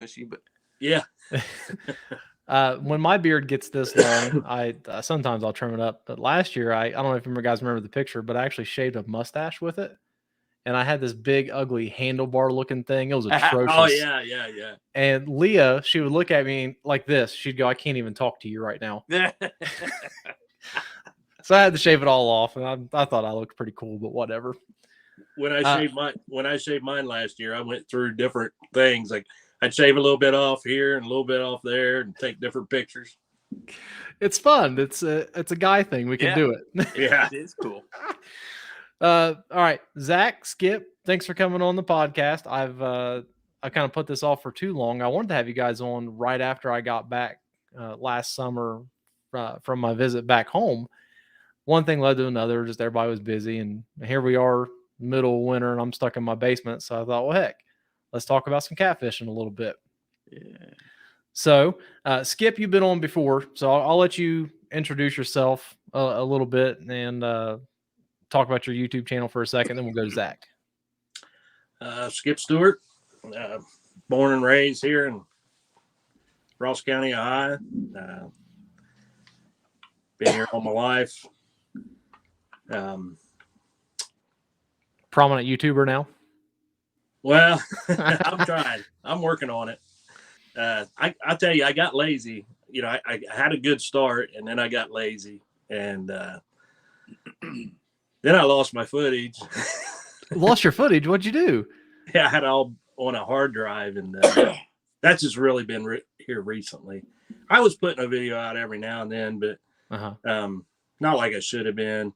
Fishy, but Yeah. When my beard gets this long, I sometimes I'll trim it up. But last year, I don't know if you guys remember the picture, but I actually shaved a mustache with it, and I had this big, ugly handlebar looking thing. It was atrocious. Oh yeah. And Leah, she would look at me like this. She'd go, "I can't even talk to you right now." So I had to shave it all off, and I thought I looked pretty cool, but whatever. When I shaved mine last year, I went through different things. Like I'd shave a little bit off here and a little bit off there, and take different pictures. It's fun. It's a guy thing. We can do it. Yeah, it is cool. All right, Zach, Skip, thanks for coming on the podcast. I kind of put this off for too long. I wanted to have you guys on right after I got back last summer from my visit back home. One thing led to another. Just everybody was busy, and here we are, middle of winter, and I'm stuck in my basement. So I thought, well, heck, let's talk about some catfishing a little bit. Yeah. So, Skip, you've been on before, so I'll let you introduce yourself a little bit and talk about your YouTube channel for a second. Then we'll go to Zach. Skip Stewart, born and raised here in Ross County, Ohio. Been here all my life. Prominent YouTuber now? Well, I'm trying. I'm working on it. I tell you, I got lazy. You know, I had a good start, and then I got lazy, and then I lost my footage. Lost your footage? What'd you do? Yeah, I had it all on a hard drive, and that's just really been here recently. I was putting a video out every now and then, but not like I should have been.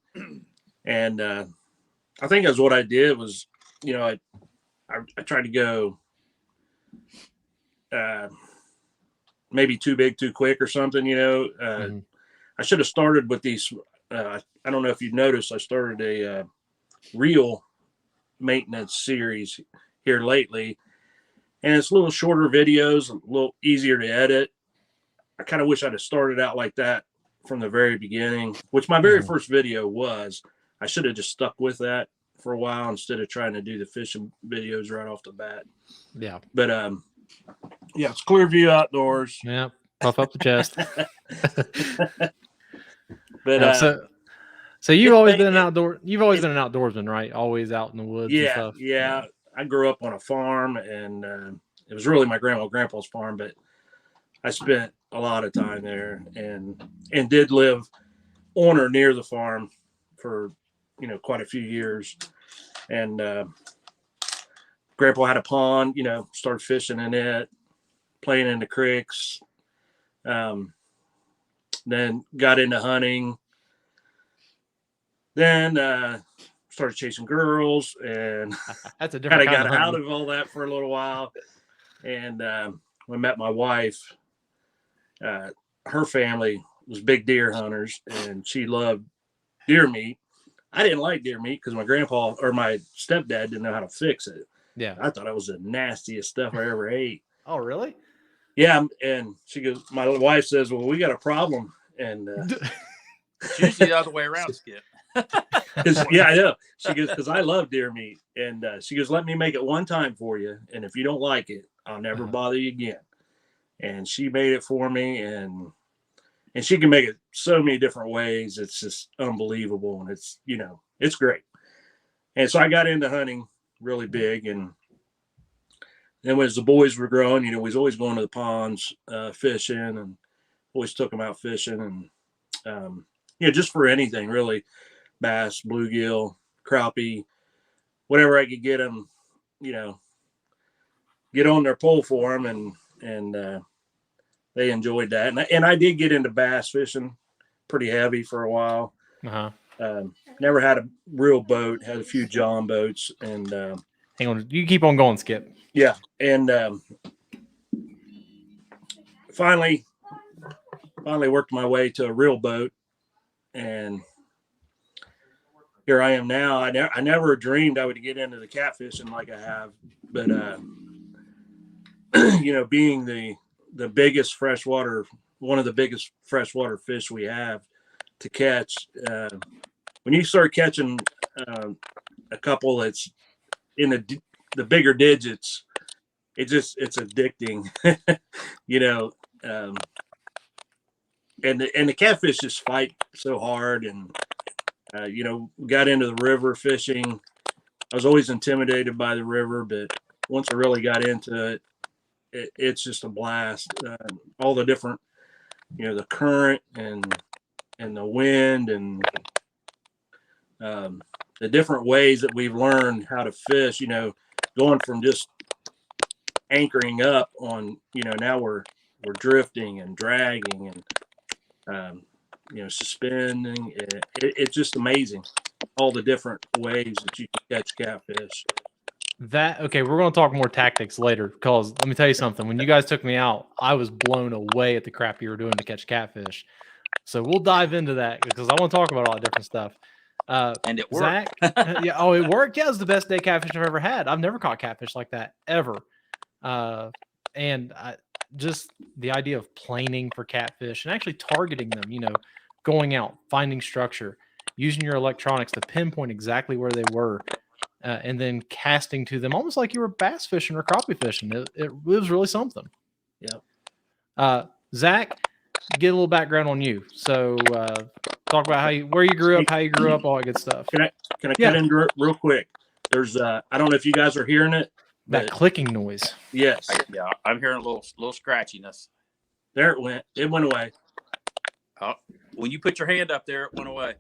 And I think that's what I did was, you know, I tried to go maybe too big, too quick or something, you know. I should have started with these. I don't know if you've noticed, I started a reel maintenance series here lately. And it's a little shorter videos, a little easier to edit. I kind of wish I'd have started out like that from the very beginning, which my very first video was. I should have just stuck with that for a while instead of trying to do the fishing videos right off the bat. Yeah. But yeah, it's clear view outdoors. Yeah. Puff up the chest. But so you've always been an outdoorsman, right? Always out in the woods and yeah, stuff. yeah. I grew up on a farm, and it was really my grandpa's farm, but I spent a lot of time there and did live on or near the farm for, you know, quite a few years. And Grandpa had a pond, you know, started fishing in it, playing in the creeks. Then got into hunting. Then started chasing girls, and that's a different kind of got out of all that for a little while. And when I met my wife, her family was big deer hunters, and she loved deer meat. I didn't like deer meat because my grandpa or my stepdad didn't know how to fix it. Yeah, I thought it was the nastiest stuff I ever ate. Oh, really? Yeah, and she goes. My wife says, "Well, we got a problem," and it's usually the other way around, Skip. Yeah, I know. She goes, because I love deer meat, and she goes, "Let me make it one time for you, and if you don't like it, I'll never bother you again." And she made it for me, and she can make it so many different ways. It's just unbelievable, and it's, you know, it's great. And so I got into hunting really big, and then as the boys were growing, you know, we was always going to the ponds fishing, and always took them out fishing, and you know, just for anything really, bass, bluegill, crappie, whatever I could get them, you know, get on their pole for them, and they enjoyed that. And I did get into bass fishing pretty heavy for a while. Never had a real boat, had a few John boats, and hang on, you keep on going, Skip. Yeah, and finally worked my way to a real boat, and here I am now. I never dreamed I would get into the catfishing like I have, but you know, being the biggest freshwater, one of the biggest freshwater fish we have to catch, when you start catching a couple that's in the bigger digits, it's addicting, you know. And the catfish just fight so hard, and you know, got into the river fishing. I was always intimidated by the river, but once I really got into it, it's just a blast. All the different, you know, the current and the wind and the different ways that we've learned how to fish. You know, going from just anchoring up on, you know, now we're drifting and dragging and you know, suspending. It's just amazing, all the different ways that you can catch catfish. Okay, we're going to talk more tactics later because let me tell you something. When you guys took me out, I was blown away at the crap you were doing to catch catfish. So we'll dive into that because I want to talk about all that different stuff. And it worked. Zach, yeah, oh, it worked. Yeah, it was the best day catfish I've ever had. I've never caught catfish like that ever. Just the idea of planing for catfish and actually targeting them, you know, going out, finding structure, using your electronics to pinpoint exactly where they were, and then casting to them almost like you were bass fishing or crappie fishing. It was really something. Yeah. Zach, get a little background on you. So talk about where you grew up, how you grew up, all that good stuff. Can I cut in real quick? There's I don't know if you guys are hearing it. That clicking noise. Yes. Yeah, I'm hearing a little scratchiness. There it went. It went away. Oh, when you put your hand up there, it went away.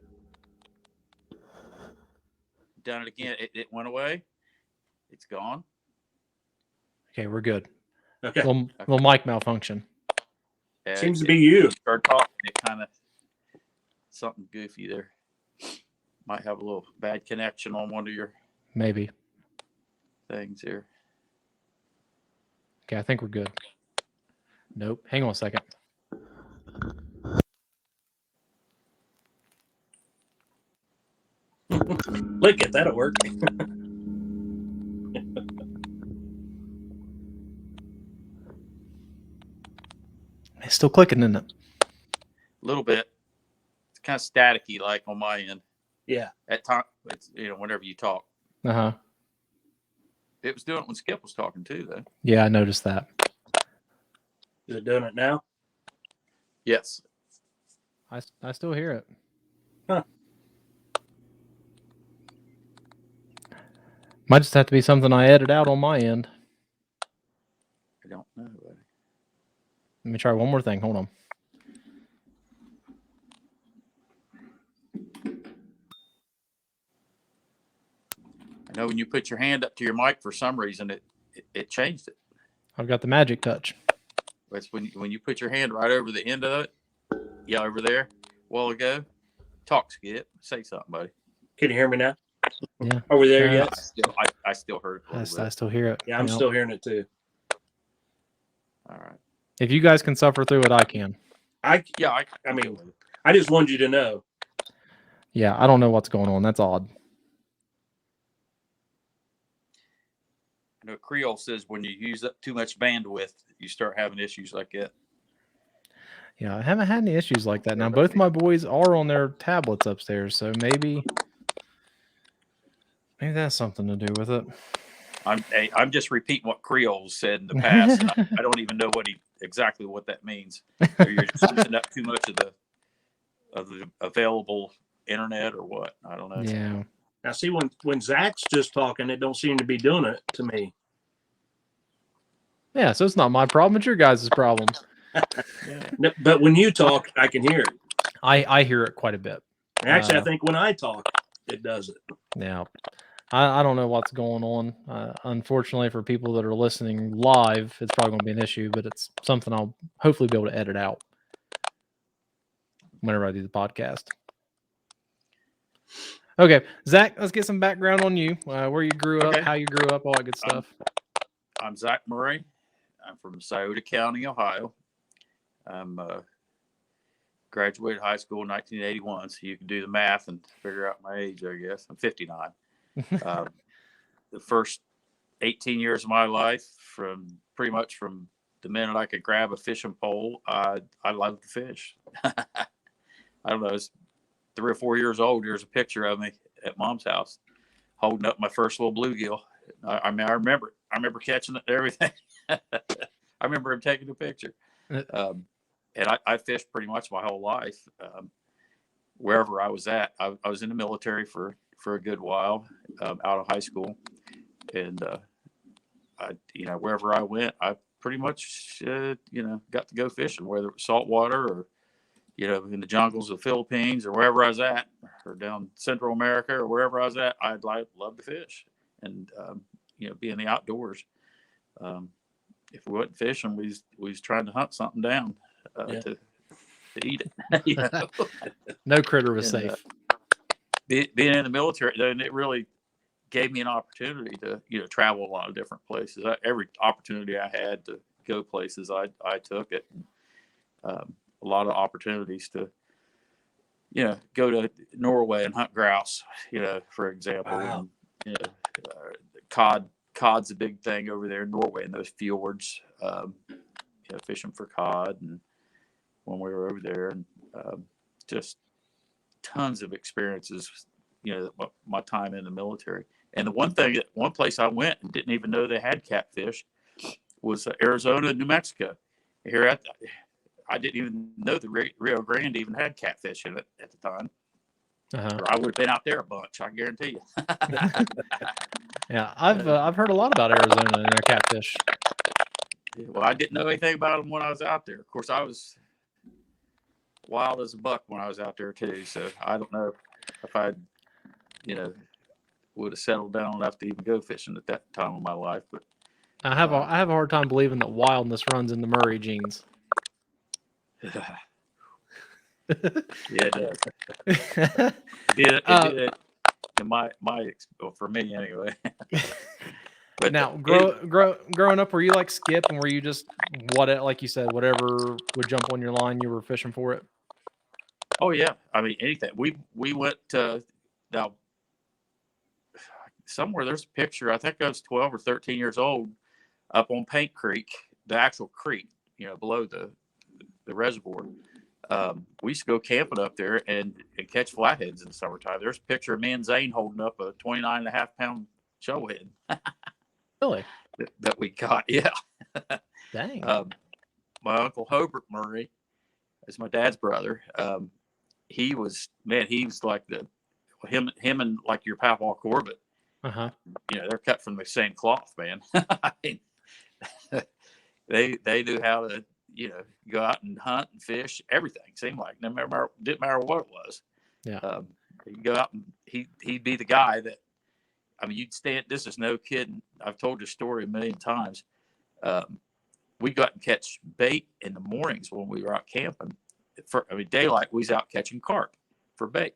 Done it again. It went away. It's gone. Okay, we're good. Okay. Little mic malfunction. Seems to be you. Start talking. It kind of something goofy there. Might have a little bad connection on one of your maybe things here. Okay, I think we're good. Nope. Hang on a second. Look at that'll work. It's still clicking, isn't it? A little bit. It's kind of staticky, like on my end. Yeah. At time, it's, you know, whenever you talk. Uh-huh. It was doing it when Skip was talking too, though. Yeah, I noticed that. Is it doing it now? Yes. I still hear it. Huh. Might just have to be something I edit out on my end. I don't know, buddy. Let me try one more thing. Hold on. I know when you put your hand up to your mic, for some reason, it changed it. I've got the magic touch. It's when you put your hand right over the end of it, yeah, over there, a while ago. Talk, Skip. Say something, buddy. Can you hear me now? Yeah. Are we there yet? I still heard it. I still hear it. Yeah, I'm still hearing it too. All right. If you guys can suffer through it, I can. I mean, I just wanted you to know. Yeah, I don't know what's going on. That's odd. I know Creole says when you use up too much bandwidth, you start having issues like that. Yeah, I haven't had any issues like that. Now, both my boys are on their tablets upstairs, so maybe that's something to do with it. I'm just repeating what Creole said in the past. And I don't even know exactly what that means. Or you're just using up too much of the available internet or what? I don't know. Yeah. Now, see, when Zach's just talking, it don't seem to be doing it to me. Yeah, so it's not my problem. It's your guys' problem. Yeah. But when you talk, I can hear it. I hear it quite a bit. Actually, I think when I talk, it does it. Yeah. I don't know what's going on. Unfortunately, for people that are listening live, it's probably going to be an issue, but it's something I'll hopefully be able to edit out whenever I do the podcast. Okay, Zach, let's get some background on you, where you grew up, how you grew up, all that good stuff. I'm Zach Murray. I'm from Scioto County, Ohio. I'm graduated high school in 1981, so you can do the math and figure out my age, I guess. I'm 59. The first 18 years of my life, pretty much from the minute I could grab a fishing pole, I loved to fish. I don't know, it's 3 or 4 years old. There's a picture of me at Mom's house holding up my first little bluegill I mean, I remember catching it and everything. I remember him taking a picture. And I fished pretty much my whole life. Wherever I was at, I was in the military for a good while, out of high school. And, wherever I went, I pretty much, got to go fishing, whether it was saltwater or, in the jungles of the Philippines or wherever I was at, or down Central America or wherever I was at, I'd love to fish and, be in the outdoors. If we wasn't fishing, we was trying to hunt something down to eat it. No critter was safe. Being in the military, then it really gave me an opportunity to travel a lot of different places. Every opportunity I had to go places, I took it. A lot of opportunities to go to Norway and hunt grouse, for example. Wow. And, cod's a big thing over there in Norway in those fjords. Fishing for cod, and when we were over there, and just tons of experiences. My time in the military. And the one place I went and didn't even know they had catfish was Arizona and New Mexico. I didn't even know the Rio Grande even had catfish in it at the time. Or I would have been out there a bunch, I guarantee you. Yeah, I've heard a lot about Arizona and their catfish. Well, I didn't know anything about them when I was out there. Of course, I was wild as a buck when I was out there too. So I don't know if I, would have settled down enough to even go fishing at that time of my life. But I have a hard time believing that wildness runs in the Murray genes. yeah, it does. It did. In for me anyway. But now, growing up, were you like Skip, and were you just like you said, whatever would jump on your line, you were fishing for it? Oh yeah, I mean anything. We went now somewhere. There's a picture. I think I was 12 or 13 years old, up on Paint Creek, the actual creek, below the reservoir. We used to go camping up there and catch flatheads in the summertime. There's a picture of me and Zane holding up a 29.5-pound showhead. Really? That we caught. Yeah. Dang. My uncle Hobart Murray is my dad's brother. He was like him and like your Papa Corbett. They're cut from the same cloth, man. I mean, they knew how to go out and hunt and fish, everything. Seemed like didn't matter what it was. Yeah. He'd go out and he'd be the guy that, I mean, you'd stand. This is no kidding. I've told this story a million times. We'd go out and catch bait in the mornings when we were out camping. Daylight, we was out catching carp for bait.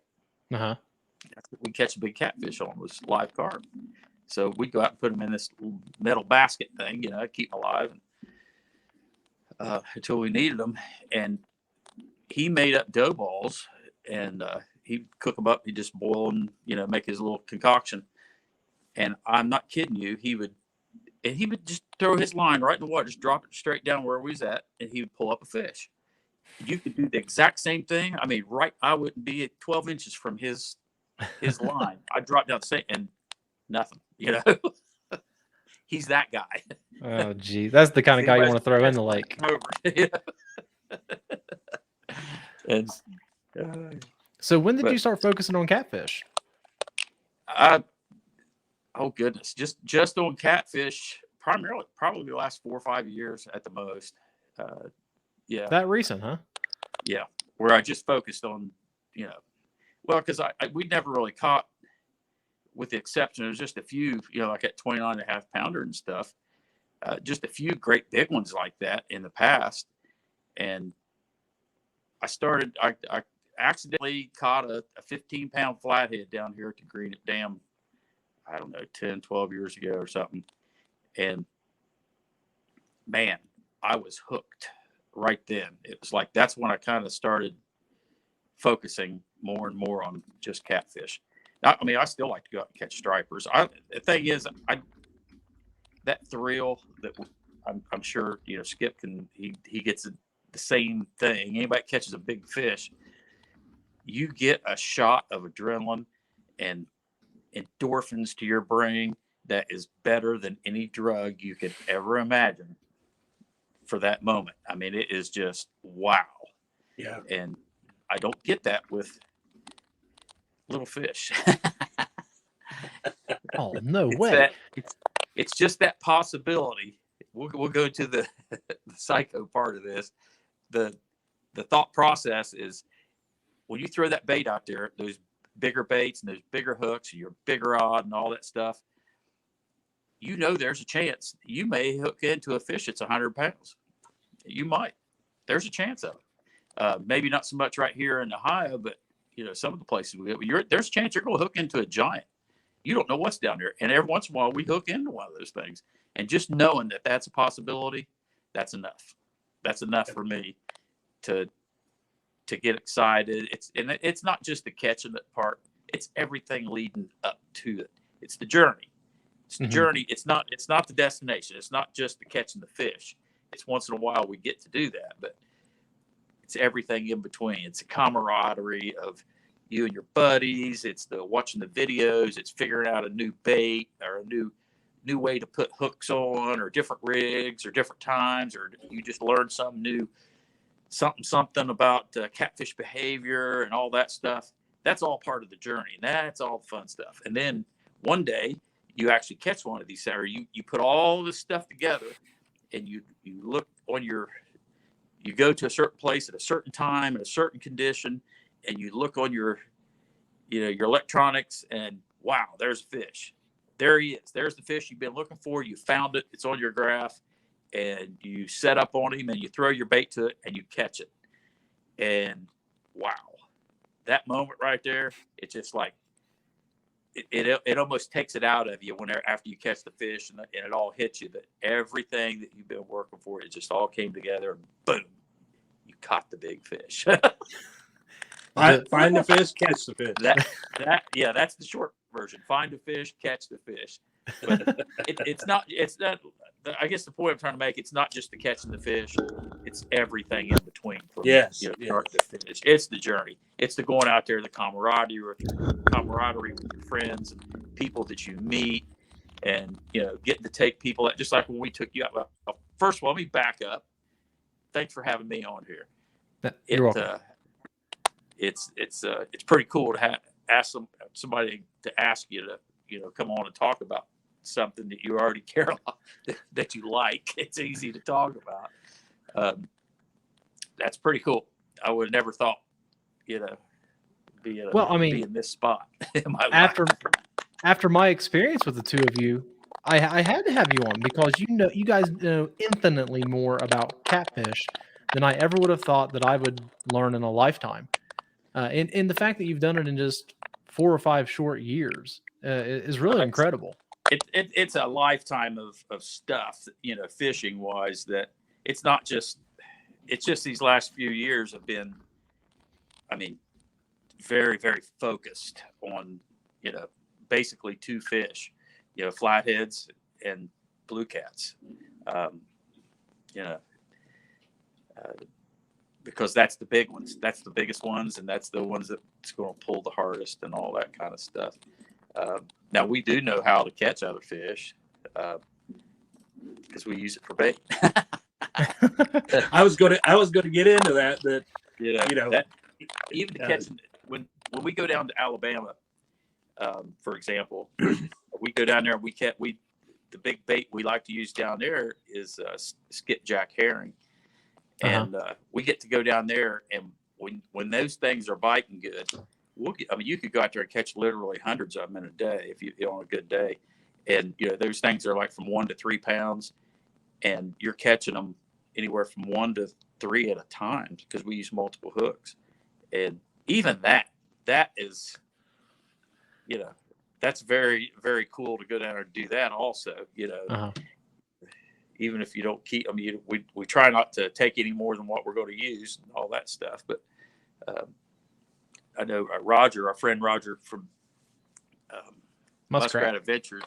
We catch a big catfish on was live carp. So we'd go out and put them in this metal basket thing, keep them alive until we needed them. And he made up dough balls, and he'd cook them up. He'd just boil them, make his little concoction. And I'm not kidding you. He would just throw his line right in the water, just drop it straight down where we was at, and he would pull up a fish. You could do the exact same thing. I mean, I wouldn't be at 12 inches from his line. I'd drop down the same and nothing, He's that guy. Oh, gee. That's the kind of guy you want to throw in the lake. And, so when did you start focusing on catfish? Oh goodness, just on catfish, primarily probably the last 4 or 5 years at the most. Yeah. That recent, huh? Yeah, where I just focused on, well, because we'd never really caught, with the exception of just a few, like at 29.5 pounder and stuff, just a few great big ones like that in the past. And I accidentally caught a 15-pound flathead down here at the Green Dam, I don't know, 10, 12 years ago or something. And man, I was hooked right then. It was like, that's when I kind of started focusing more and more on just catfish. I mean, I still like to go out and catch stripers. The thing is, that thrill that I'm sure, Skip he gets the same thing. Anybody catches a big fish, you get a shot of adrenaline and endorphins to your brain that is better than any drug you could ever imagine for that moment. I mean, it is just wow. Yeah. And I don't get that with little fish. Oh, no It's way. that it's just that possibility. We'll go to the psycho part of this. The thought process is when you throw that bait out there, those bigger baits and those bigger hooks, and your bigger rod and all that stuff, you know there's a chance you may hook into a fish that's 100 pounds. You might. There's a chance of it. Maybe not so much right here in Ohio, but some of the places there's a chance you're going to hook into a giant. You don't know what's down there, and every once in a while we hook into one of those things. And just knowing that that's a possibility, that's enough. That's enough for me to get excited. It's not just the catching that part. It's everything leading up to it. It's the journey. It's the journey. It's not the destination. It's not just the catching the fish. It's once in a while we get to do that, but it's everything in between. It's a camaraderie of you and your buddies. It's the watching the videos. It's figuring out a new bait or a new way to put hooks on, or different rigs, or different times, or you just learn something new, something about catfish behavior and all that stuff. That's all part of the journey, and that's all the fun stuff. And then one day you actually catch one of these, or you put all this stuff together, and you look on you go to a certain place at a certain time in a certain condition, and you look on your electronics, and wow, there's a fish. There he is. There's the fish you've been looking for. You found it. It's on your graph, and you set up on him, and you throw your bait to it, and you catch it. And wow, that moment right there, it's just like it almost takes it out of you after you catch the fish, and it all hits you that everything that you've been working for, it just all came together, and boom, you caught the big fish. Find the fish, catch the fish. That's the short version. Find the fish, catch the fish. But it's not. I guess the point I'm trying to make, it's not just the catching the fish. It's everything in between. From, start to finish. It's the journey. It's the going out there, the camaraderie with your friends and people that you meet, and getting to take people out. Just like when we took you out. First of all, let me back up. Thanks for having me on here. You're welcome. It's pretty cool to ask somebody to ask you to come on and talk about something that you already care about, that you like. It's easy to talk about. That's pretty cool. I would have never thought be in this spot in my life. After my experience with the two of you, I had to have you on, because you guys know infinitely more about catfish than I ever would have thought that I would learn in a lifetime. And the fact that you've done it in just 4 or 5 short years is really incredible. It's a lifetime of stuff, fishing wise, that it's just these last few years have been, very, very focused on, basically 2 fish, flatheads and blue cats, because that's the big ones. That's the biggest ones, and that's the ones that's going to pull the hardest and all that kind of stuff. Now we do know how to catch other fish, because we use it for bait. I was going to get into that. That even the catching, when we go down to Alabama, for example, we go down there and the big bait we like to use down there is skipjack herring. And we get to go down there, and when those things are biting good, you could go out there and catch literally hundreds of them in a day if you're on a good day. And those things are like from 1 to 3 pounds, and you're catching them anywhere from 1 to 3 at a time, because we use multiple hooks. And even that is, that's very, very cool to go down there and do that also. Even if you don't keep, we try not to take any more than what we're going to use and all that stuff. But I know Roger, our friend Roger from Muskrat Adventures,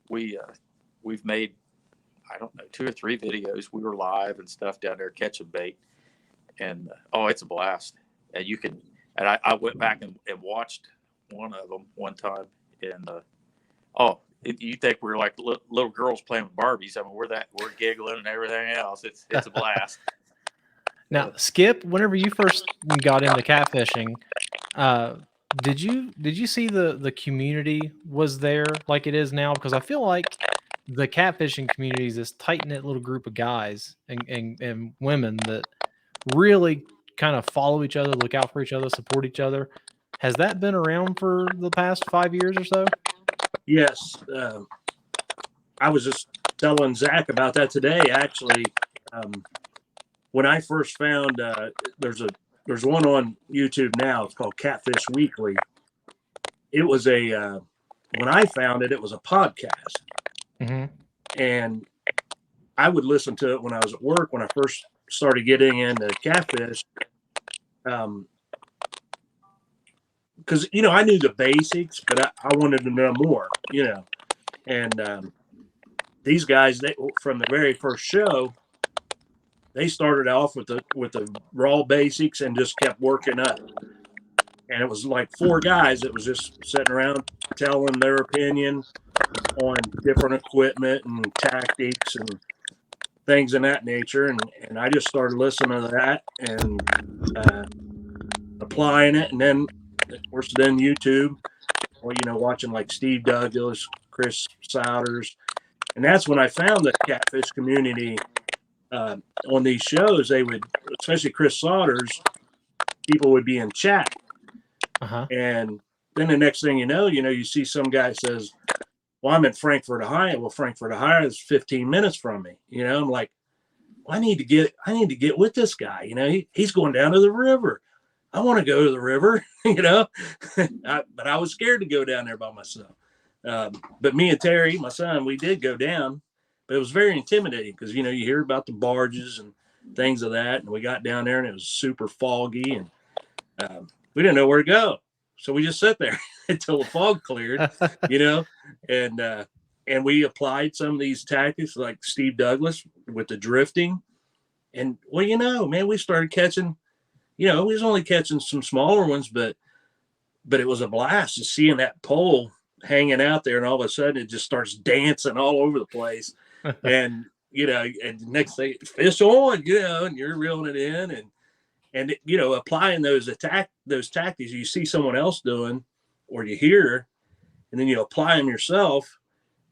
we've made, I don't know, 2 or 3 videos. We were live and stuff down there catching bait, and it's a blast. And I went back and watched one of them one time, and You think we're like little girls playing with Barbies. I mean, we're giggling and everything else. It's a blast. Now, Skip, whenever you first got into catfishing, did you see the community was there like it is now? Because I feel like the catfishing community is this tight knit little group of guys and women that really kind of follow each other, look out for each other, support each other. Has that been around for the past 5 years or so? Yes. I was just telling Zach about that today, actually. When I first found, there's one on YouTube now. It's called Catfish Weekly. It was when I found it, it was a podcast. Mm-hmm. And I would listen to it when I was at work, when I first started getting into catfish. Because, I knew the basics, but I wanted to know more, And these guys, from the very first show, they started off with the raw basics and just kept working up. And it was like 4 guys that was just sitting around telling their opinion on different equipment and tactics and things in that nature. And I just started listening to that and applying it. And then, of course, YouTube, watching like Steve Douglas, Chris Souders. And that's when I found the catfish community on these shows. They would, especially Chris Souders, people would be in chat. Uh-huh. And then the next thing you see some guy says, well, I'm in Frankfort, Ohio. Well, Frankfort, Ohio is 15 minutes from me. I'm like, well, I need to get with this guy. He's going down to the river. I want to go to the river, but I was scared to go down there by myself. But me and Terry, my son, we did go down, but it was very intimidating because, you hear about the barges and things of that. And we got down there and it was super foggy and we didn't know where to go. So we just sat there until the fog cleared, and we applied some of these tactics like Steve Douglas with the drifting. And man, we started catching, we was only catching some smaller ones, but it was a blast to seeing that pole hanging out there. And all of a sudden it just starts dancing all over the place. And, and the next thing, fish on, and you're reeling it in and applying those tactics you see someone else doing or you hear, and then you apply them yourself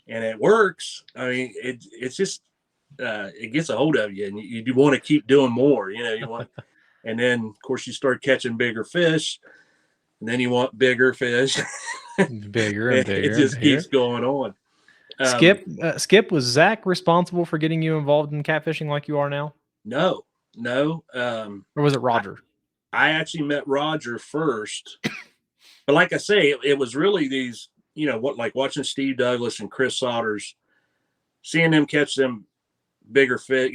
and it works. I mean, it's just, it gets a hold of you and you want to keep doing more, you want, and then of course you start catching bigger fish and then you want bigger fish, bigger and bigger. It just keeps going on. Skip, was Zach responsible for getting you involved in catfishing like you are now? No. Or was it Roger? I actually met Roger first, but like I say, it was really these, like watching Steve Douglas and Chris Souders, seeing them catch them bigger fish.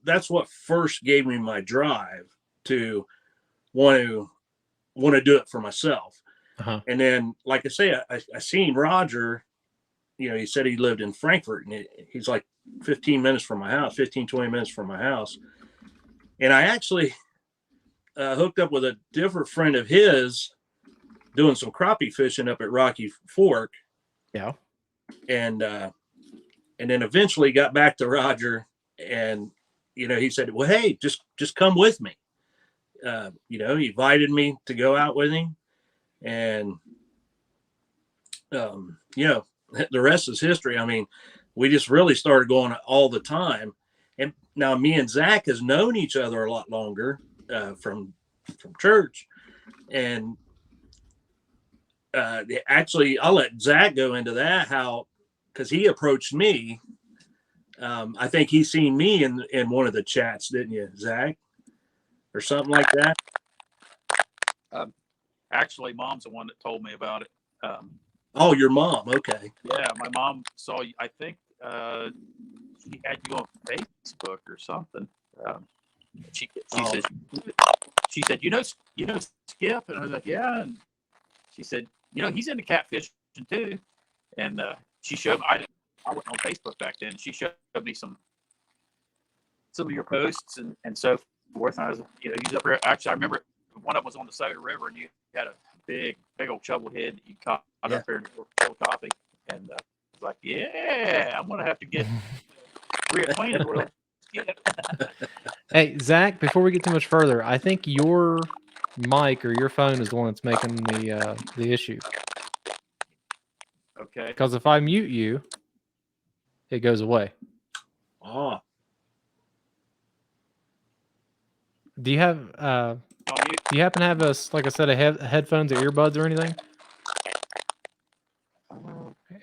That's what first gave me my drive to want to do it for myself. Uh-huh. And then, like I say, I seen Roger. He said he lived in Frankfurt, and he's like 15 minutes from my house, 15, 20 minutes from my house. And I actually hooked up with a different friend of his doing some crappie fishing up at Rocky Fork. Yeah. And then eventually got back to Roger and, he said, well, hey, just come with me. He invited me to go out with him and, the rest is history. I mean, we just really started going all the time. And now me and Zach has known each other a lot longer from church. And actually, I'll let Zach go into that, because he approached me. I think he seen me in one of the chats, didn't you, Zach? Or something like that? Actually, Mom's the one that told me about it. Oh, your mom. Okay. Yeah, my mom saw you. I think she had you on Facebook or something. She said, Skip, and I was like, yeah. And she said, he's into catfishing too. And she showed me. I wasn't on Facebook back then. She showed me some of your posts and so forth. And I was, he's up there. Actually, I remember one of them was on the side of the river, and you had a big old shovel head that you caught up there in the coffee. And Like, yeah, I'm gonna have to get reacquainted with him. Hey, Zach, before we get too much further, I think your mic or your phone is the one that's making the issue. Okay. Because if I mute you, it goes away. Oh, Do you have do you happen to have a set of headphones or earbuds or anything?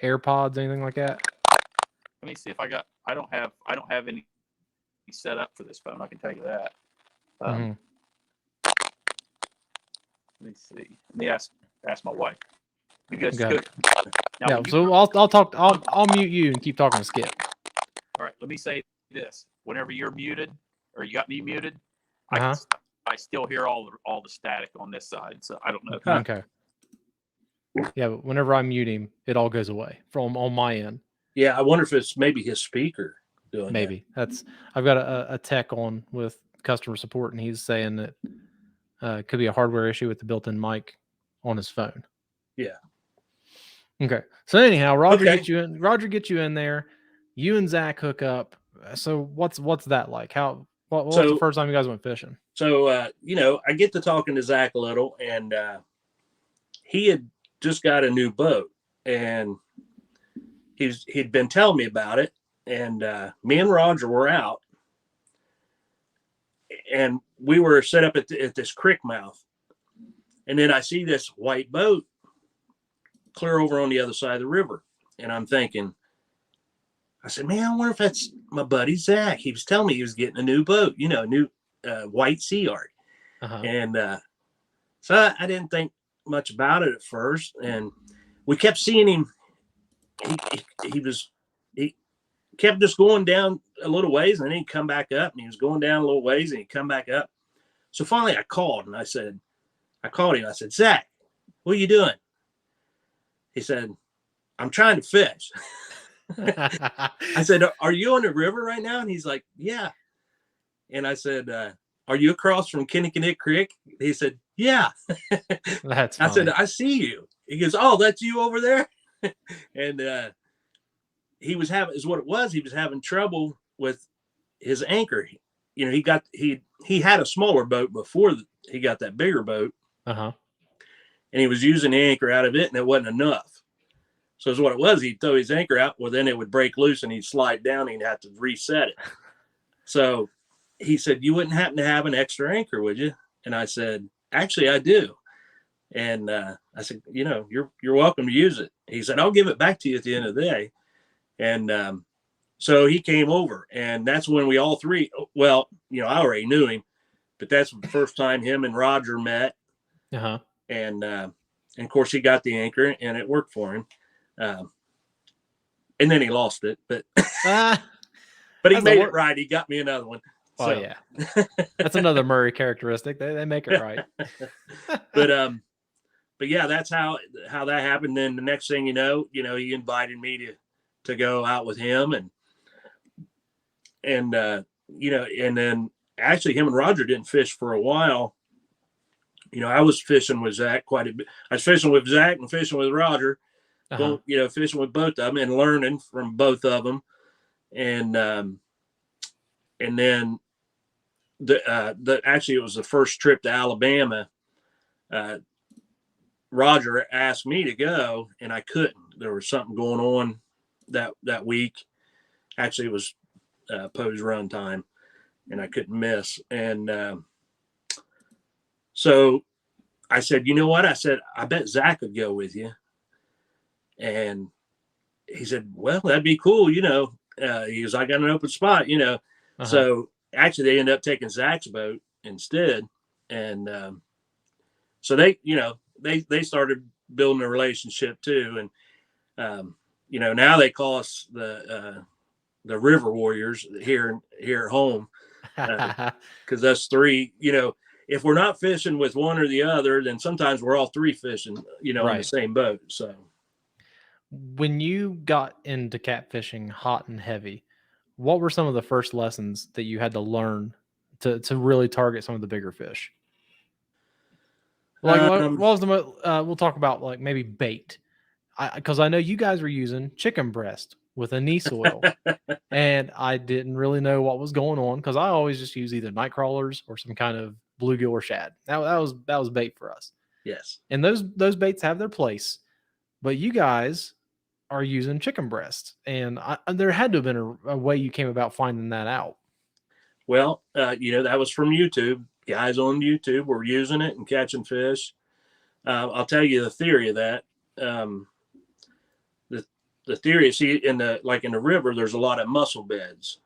AirPods, anything like that? Let me see if I don't have any set up for this phone. I can tell you that. Mhm. Let me see. Let me ask my wife. Because Go ahead. now, Yeah, when you- so I'll mute you and keep talking to Skip. all right. Let me say this: whenever you're muted or you got me muted, Uh-huh. I still hear all the static on this side. So I don't know. Okay. Yeah, but whenever I mute him, it all goes away from on my end. yeah. I wonder if it's maybe his speaker doing Maybe I've got a tech on with customer support, and he's saying that it could be a hardware issue with the built-in mic on his phone. Yeah. Okay. So anyhow, Roger Okay. gets you in. Roger gets you in there. You and Zach hook up. So what's that like? What was the So- first time you guys went fishing? that. So, I get to talking to Zach a little, and he had just got a new boat, and he'd been telling me about it, and me and Roger were out, and we were set up at this creek mouth, and then I see this white boat clear over on the other side of the river, and I'm thinking, I said, man, I wonder if that's my buddy Zach. He was telling me he was getting a new boat, a new white Sea Art. Uh-huh. And so I didn't think much about it at first. And we kept seeing him. He kept just going down a little ways, and then he'd come back up, and he was going down a little ways, and he'd come back up. So finally I called him. I said, Zach, what are you doing? He said, I'm trying to fish. I said, are you on the river right now? And he's like, yeah. And I said, are you across from Kinnickinnick Creek? He said, yeah. That's I funny. said, I see you. He goes, oh, that's you over there? And he was having trouble with his anchor. He had a smaller boat before he got that bigger boat. Uh-huh. And he was using the anchor out of it, and it wasn't enough. So it's what it was. He'd throw his anchor out. Well, then it would break loose, and he'd slide down, and he'd have to reset it. So he said, you wouldn't happen to have an extra anchor, would you? And I said, actually, I do. And I said, you're welcome to use it. He said, I'll give it back to you at the end of the day. And so he came over, and that's when we all three, well, I already knew him, but that's the first time him and Roger met. Uh-huh. And of course, he got the anchor, and it worked for him. And then he lost it, but but he made it right. He got me another one. Oh, yeah. That's another Murray characteristic. They make it right. But yeah, that's how that happened. Then the next thing you know, he invited me to go out with him, and then actually him and Roger didn't fish for a while. I was fishing with Zach quite a bit. I was fishing with Zach and fishing with Roger. Uh-huh. Fishing with both of them and learning from both of them. And then actually it was the first trip to Alabama. Roger asked me to go, and I couldn't. There was something going on that week. Actually, it was Poe's run time, and I couldn't miss. And so I said, you know what? I said, I bet Zach would go with you. And he said, well, that'd be cool. He goes, I got an open spot, Uh-huh. So actually they ended up taking Zach's boat instead. And so they started building a relationship too. And, now they call us the River Warriors here at home. Cause us three, if we're not fishing with one or the other, then sometimes we're all three fishing, on Right. the same boat. So When you got into catfishing hot and heavy, what were some of the first lessons that you had to learn to really target some of the bigger fish? Like, what was the we'll talk about like maybe bait. because I know you guys were using chicken breast with anise oil, and I didn't really know what was going on because I always just use either night crawlers or some kind of bluegill or shad. That was bait for us. Yes. And those baits have their place, but you guys are using chicken breast, and there had to have been a way you came about finding that out. Well, that was from YouTube. Guys on YouTube were using it and catching fish. I'll tell you the theory of that. The theory is, see, in the river, there's a lot of mussel beds.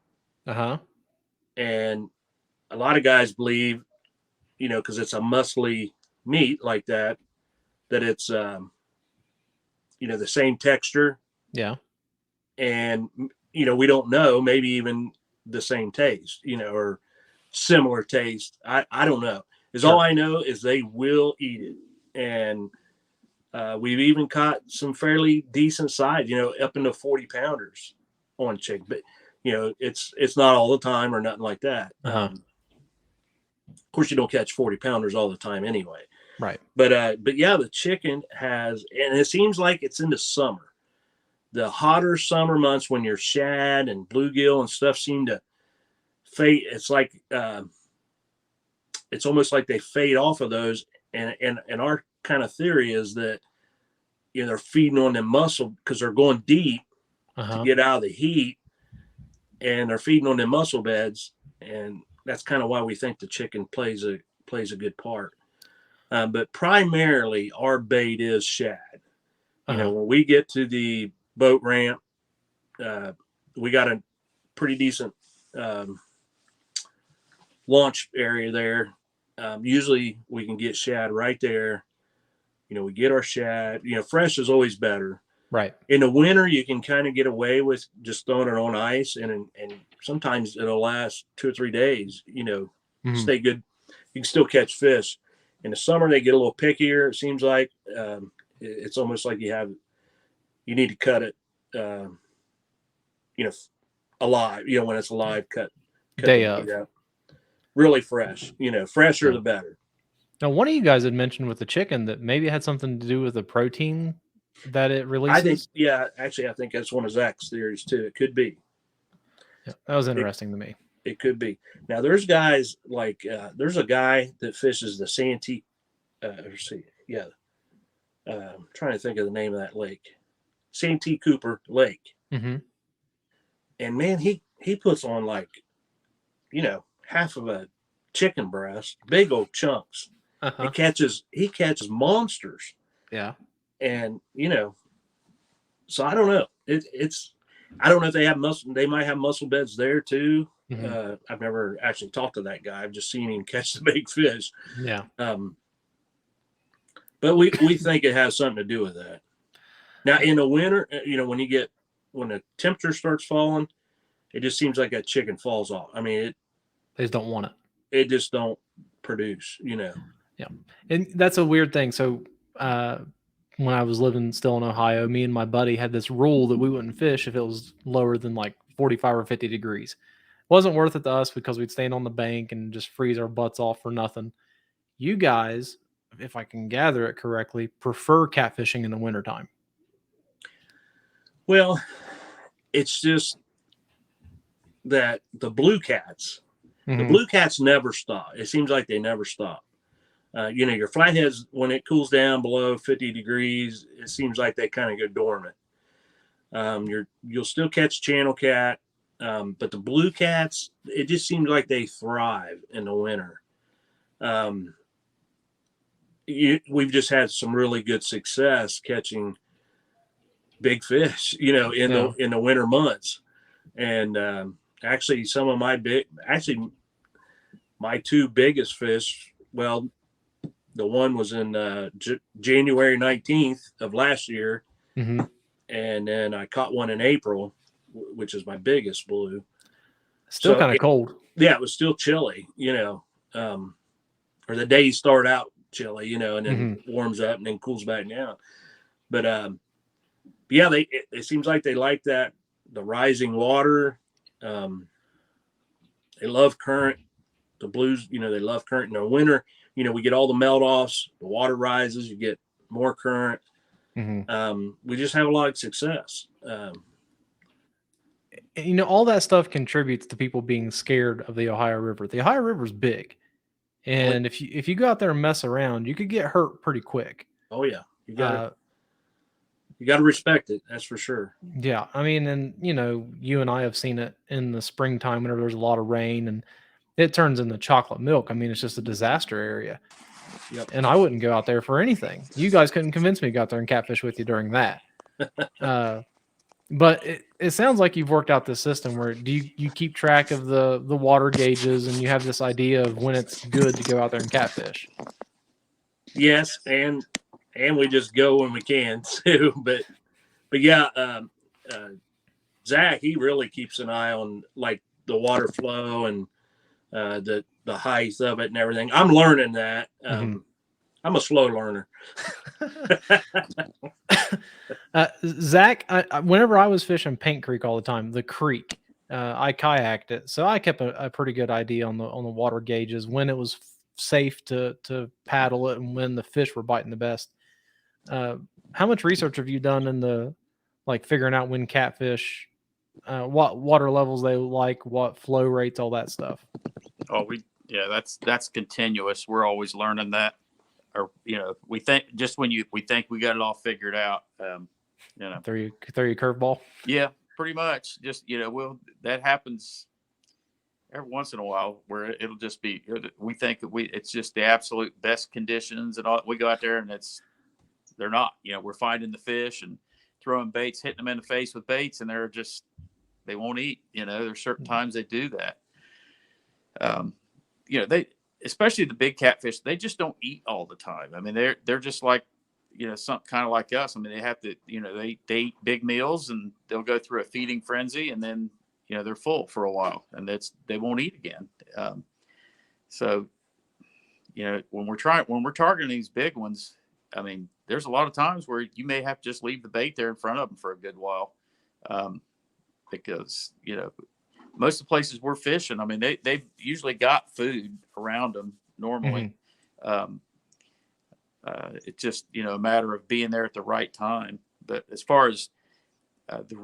And a lot of guys believe, because it's a muscly meat like that it's, the same texture. Yeah. And, we don't know, maybe even the same taste, or similar taste. I don't know. Sure. All I know is they will eat it. And we've even caught some fairly decent size, up into 40 pounders on chick, but it's not all the time or nothing like that. Of course, you don't catch 40 pounders all the time anyway. Right. But yeah, the chicken has, and it seems like it's in the summer, the hotter summer months when your shad and bluegill and stuff seem to fade. It's like, it's almost like they fade off of those. And our kind of theory is that, they're feeding on them mussel because they're going deep to get out of the heat, and they're feeding on them mussel beds. And that's kind of why we think the chicken plays a good part. But primarily our bait is shad. When we get to the boat ramp, we got a pretty decent launch area there. Usually we can get shad right there. We get our shad, fresh is always better. Right. In the winter, you can kind of get away with just throwing it on ice, and sometimes it'll last 2 or 3 days, stay good. You can still catch fish. In the summer, they get a little pickier. It seems like it's almost like you need to cut it, alive, when it's alive, cut day of. Really fresh, fresher the better. Now, one of you guys had mentioned with the chicken that maybe it had something to do with the protein that it releases. I think that's one of Zach's theories too. It could be. Yeah, that was interesting to me. It could be. Now, there's guys like there's a guy that fishes the Santee. I'm trying to think of the name of that lake, Santee Cooper Lake. Mm-hmm. And man, he puts on half of a chicken breast, big old chunks. He catches monsters. Yeah. And so I don't know. I don't know if they have muscle. They might have mussel beds there too. Mm-hmm. I've never actually talked to that guy. I've just seen him catch the big fish. Yeah. But we think it has something to do with that. Now in the winter, when the temperature starts falling, it just seems like that chicken falls off. I mean, they just don't want it. It just don't produce. Yeah. And that's a weird thing. So when I was living still in Ohio, me and my buddy had this rule that we wouldn't fish if it was lower than like 45 or 50 degrees. It wasn't worth it to us because we'd stand on the bank and just freeze our butts off for nothing. You guys, if I can gather it correctly, prefer catfishing in the wintertime. Well, it's just that the blue cats never stop. It seems like they never stop. Your flatheads, when it cools down below 50 degrees, it seems like they kind of go dormant. You'll still catch channel cat, but the blue cats, it just seems like they thrive in the winter. We've just had some really good success catching big fish, in the winter months. And actually, some of my 2 biggest fish, well, the one was in January 19th of last year. Mm-hmm. And then I caught one in April, which is my biggest blue. Still kind of cold. Yeah, it was still chilly, or the days start out chilly, and then warms up and then cools back down. But yeah, it seems like they like that, the rising water. They love current. The blues, they love current in the winter. We get all the melt offs, the water rises, you get more current. We just have a lot of success. You know, all that stuff contributes to people being scared of the Ohio River. The Ohio River is big, and if you go out there and mess around, you could get hurt pretty quick. Oh yeah, you got to respect it. That's for sure. Yeah, I mean, and you know, you and I have seen it in the springtime whenever there's a lot of rain and it turns into chocolate milk. I mean, it's just a disaster area. Yep. And I wouldn't go out there for anything. You guys couldn't convince me to go out there and catfish with you during that. But it sounds like you've worked out this system where you keep track of the water gauges and you have this idea of when it's good to go out there and catfish. Yes, and we just go when we can too. But yeah, Zach, he really keeps an eye on like the water flow and the height of it and everything. I'm learning that. I'm a slow learner. Zach, whenever I was fishing Paint Creek all the time, the creek, I kayaked it, so I kept a pretty good idea on the water gauges, when it was safe to paddle it and when the fish were biting the best. How much research have you done in the like figuring out when catfish, what water levels they like, what flow rates, all that stuff? Oh, that's continuous. We're always learning that. Or, you know, we think just when we think we got it all figured out, you know, throw you curveball. Yeah, pretty much. Just, you know, that happens every once in a while where it'll just be, we think it's just the absolute best conditions and all. We go out there and they're not, you know, we're finding the fish and throwing baits, hitting them in the face with baits, and they won't eat. You know, there's certain times they do that. You know, especially the big catfish, they just don't eat all the time. I mean, they're just like, you know, some kind of like us. I mean, they have to, you know, they eat big meals and they'll go through a feeding frenzy and then, you know, they're full for a while and they won't eat again. So, you know, when we're targeting these big ones, I mean, there's a lot of times where you may have to just leave the bait there in front of them for a good while. Because, you know, most of the places we're fishing, I mean, they've usually got food around them normally. It's just, you know, a matter of being there at the right time. But as far as the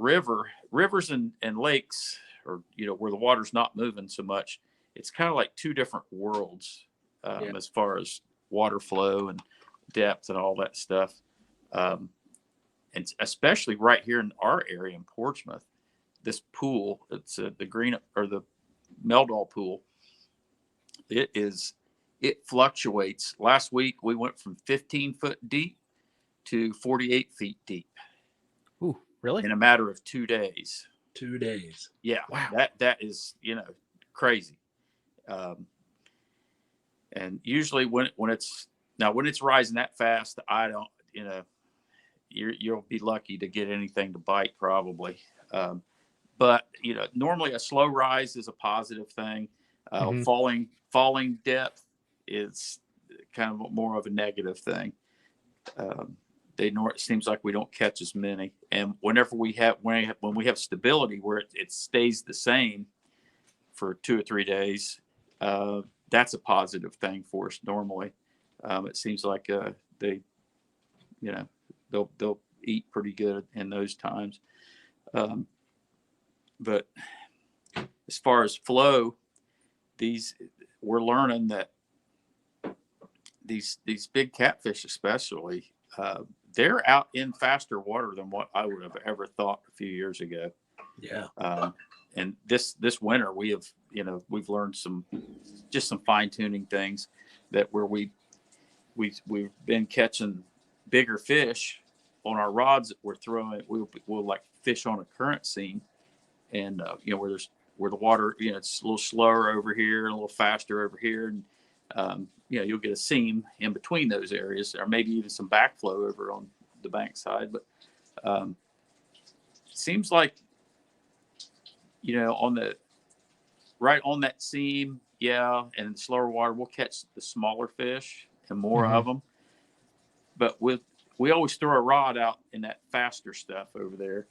rivers and lakes, or, you know, where the water's not moving so much, it's kind of like two different worlds as far as water flow and depth and all that stuff. And especially right here in our area in Portsmouth, this pool, it's the green or the Meldal pool. It fluctuates. Last week we went from 15 foot deep to 48 feet deep. Ooh, really? In a matter of 2 days. 2 days. Yeah. Wow. That is, you know, crazy. And usually when it's rising that fast, I don't, you know, you'll be lucky to get anything to bite probably. But, you know, normally a slow rise is a positive thing. Falling depth is kind of more of a negative thing. It seems like we don't catch as many. And when we have stability where it stays the same for 2 or 3 days, that's a positive thing for us normally. It seems like they, you know, they'll eat pretty good in those times. But as far as flow, we're learning that these big catfish, especially, they're out in faster water than what I would have ever thought a few years ago. Yeah. And this winter we've learned some fine tuning things that where we've been catching bigger fish on our rods that we're throwing. We'll like fish on a current seam, and you know, where the water, you know, it's a little slower over here and a little faster over here, and you know, you'll get a seam in between those areas, or maybe even some backflow over on the bank side. But it seems like, you know, right on that seam, yeah, and in slower water, we'll catch the smaller fish and more of them. But we always throw a rod out in that faster stuff over there,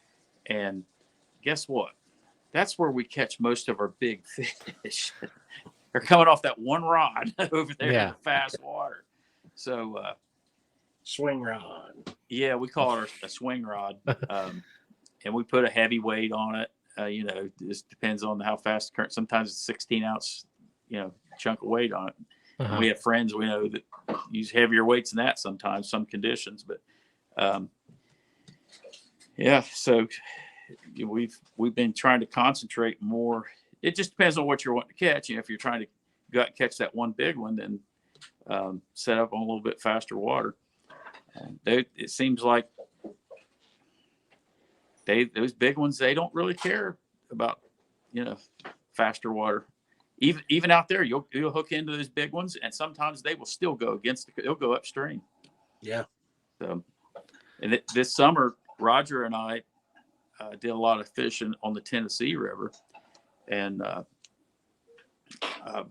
and guess what? That's where we catch most of our big fish. They're coming off that one rod over there in the fast water. So, Swing rod. Yeah, we call it a swing rod, and we put a heavy weight on it. This depends on how fast the current. Sometimes it's 16-ounce, chunk of weight on it. And we have friends we know that use heavier weights than that sometimes, some conditions. But so we've been trying to concentrate more. It just depends on what you're wanting to catch. If you're trying to go out and catch that one big one, then set up on a little bit faster water. It seems like those big ones, they don't really care about faster water. Even out there, you'll hook into those big ones, and sometimes they will still go they'll go upstream. Yeah. So, and this summer, Roger and I did a lot of fishing on the Tennessee River, and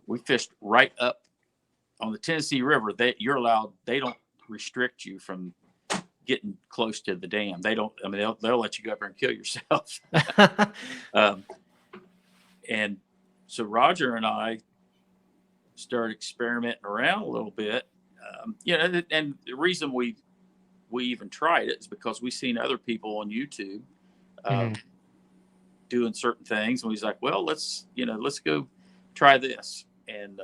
we fished right up on the Tennessee River. You're allowed. They don't restrict you from getting close to the dam. They don't. I mean, they'll let you go up there and kill yourself. And so Roger and I started experimenting around a little bit. And the reason we even tried it is because we seen other people on YouTube doing certain things, and we was like, well, let's go try this. And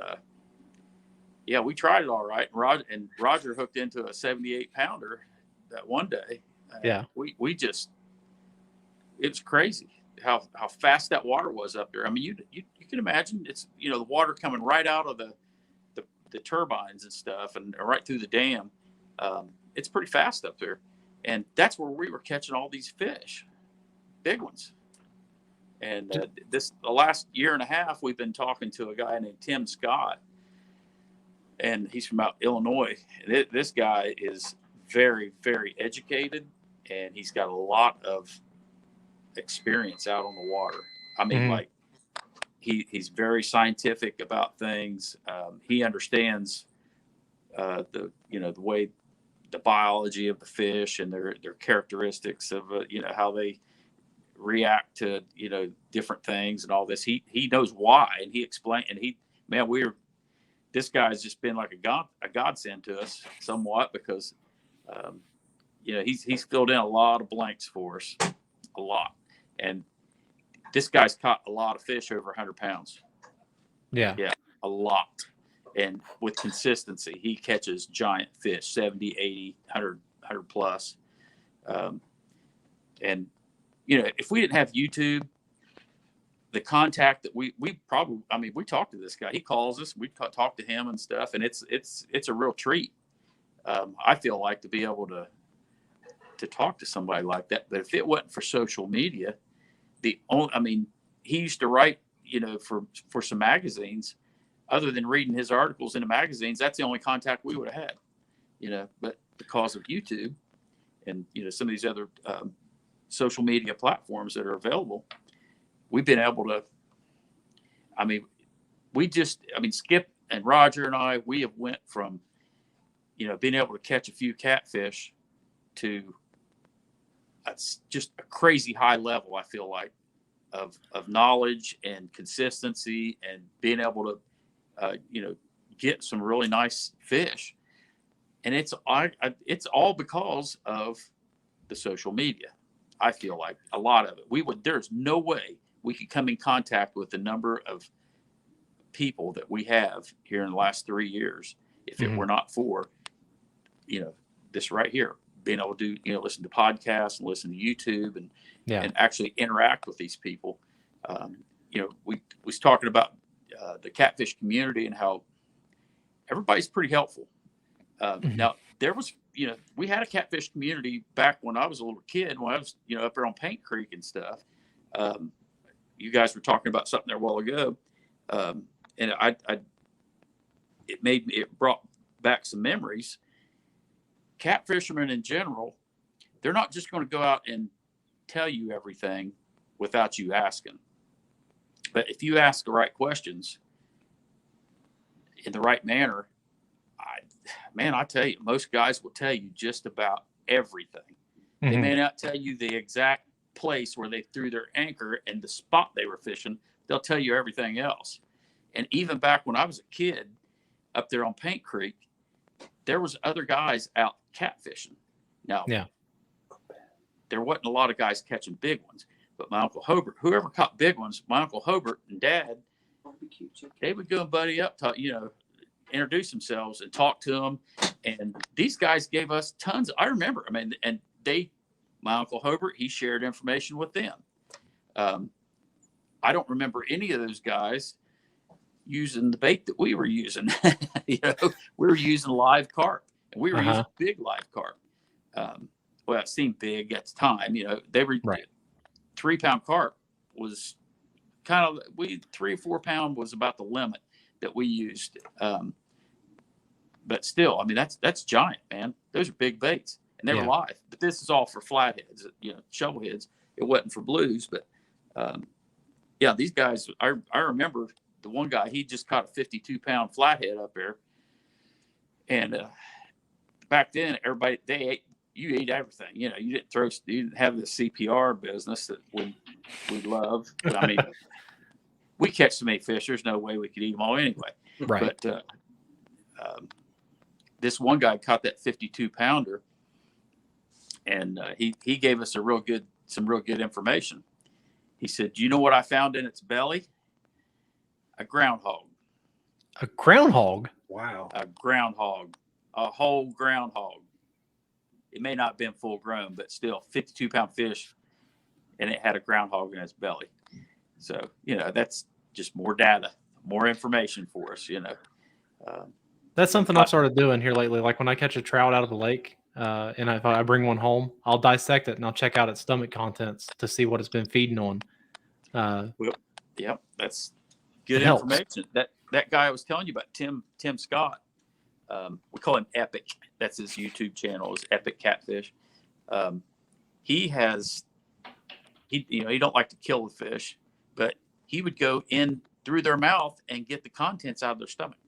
we tried it all right. And Roger hooked into a 78-pounder that one day. We just, it was crazy how fast that water was up there. I mean, you can imagine it's, the water coming right out of the turbines and stuff and right through the dam. It's pretty fast up there. And that's where we were catching all these fish, big ones. And the last year and a half, we've been talking to a guy named Tim Scott, and he's from out Illinois. And this guy is very, very educated, and he's got a lot of experience out on the water. I mean, he's very scientific about things. He understands the way, the biology of the fish and their characteristics of how they react to different things and all this. He knows why, and he explained. And this guy's just been like a godsend to us somewhat, because he's filled in a lot of blanks for us, a lot. And this guy's caught a lot of fish over 100 pounds. Yeah, a lot. And with consistency, he catches giant fish, 70, 80, 100 plus. And if we didn't have YouTube, the contact that we probably, I mean, we talked to this guy. He calls us, we talk to him and stuff, and it's a real treat. I feel like, to be able to talk to somebody like that. But if it wasn't for social media, he used to write, for some magazines. Other than reading his articles in the magazines, that's the only contact we would have had. But because of YouTube and some of these other social media platforms that are available, we've been able to. Skip and Roger and I, we have went from being able to catch a few catfish to just a crazy high level, I feel like, of knowledge and consistency, and being able to get some really nice fish. And it's all because of the social media. I feel like a lot of it. There's no way we could come in contact with the number of people that we have here in the last 3 years if it were not for this right here, being able to do listen to podcasts and listen to YouTube and actually interact with these people. We was talking about the catfish community and how everybody's pretty helpful. Now there was, we had a catfish community back when I was a little kid, when I was, up there on Paint Creek and stuff. You guys were talking about something there a while ago. And it brought back some memories. Cat fishermen in general, they're not just going to go out and tell you everything without you asking. But if you ask the right questions in the right manner, I tell you, most guys will tell you just about everything. They may not tell you the exact place where they threw their anchor and the spot they were fishing. They'll tell you everything else. And even back when I was a kid up there on Paint Creek, there was other guys out catfishing. Now, Yeah. there wasn't a lot of guys catching big ones, but my Uncle Hobart, whoever caught big ones, my Uncle Hobart and Dad, they would go and buddy up, introduce themselves and talk to them. And these guys gave us tons. I remember, and my Uncle Hobart, he shared information with them. I don't remember any of those guys using the bait that we were using. We were using live carp, and we were using big live carp. Well, it seemed big at the time. They were 3-pound carp was kind of 3 or 4 pound was about the limit that we used. But still, that's giant, man. Those are big baits, and they were live. But this is all for flatheads, shovel heads. It wasn't for blues, but these guys. I remember the one guy. He just caught a 52-pound flathead up there, and back then everybody you ate everything. You didn't have the CPR business that we love. We catch so many fish. There's no way we could eat them all anyway. Right. But this one guy caught that 52-pounder, and he gave us some real good information. He said, "Do you know what I found in its belly? A groundhog." A groundhog? Wow. A groundhog. A whole groundhog. It may not have been full grown, but still 52-pound fish, and it had a groundhog in its belly. So, that's just more data, more information for us, That's something I've started doing here lately. Like when I catch a trout out of the lake, and if I bring one home, I'll dissect it and I'll check out its stomach contents to see what it's been feeding on. That's good information. That guy I was telling you about, Tim Scott, we call him Epic. That's his YouTube channel, is Epic Catfish. He don't like to kill the fish, but he would go in through their mouth and get the contents out of their stomach.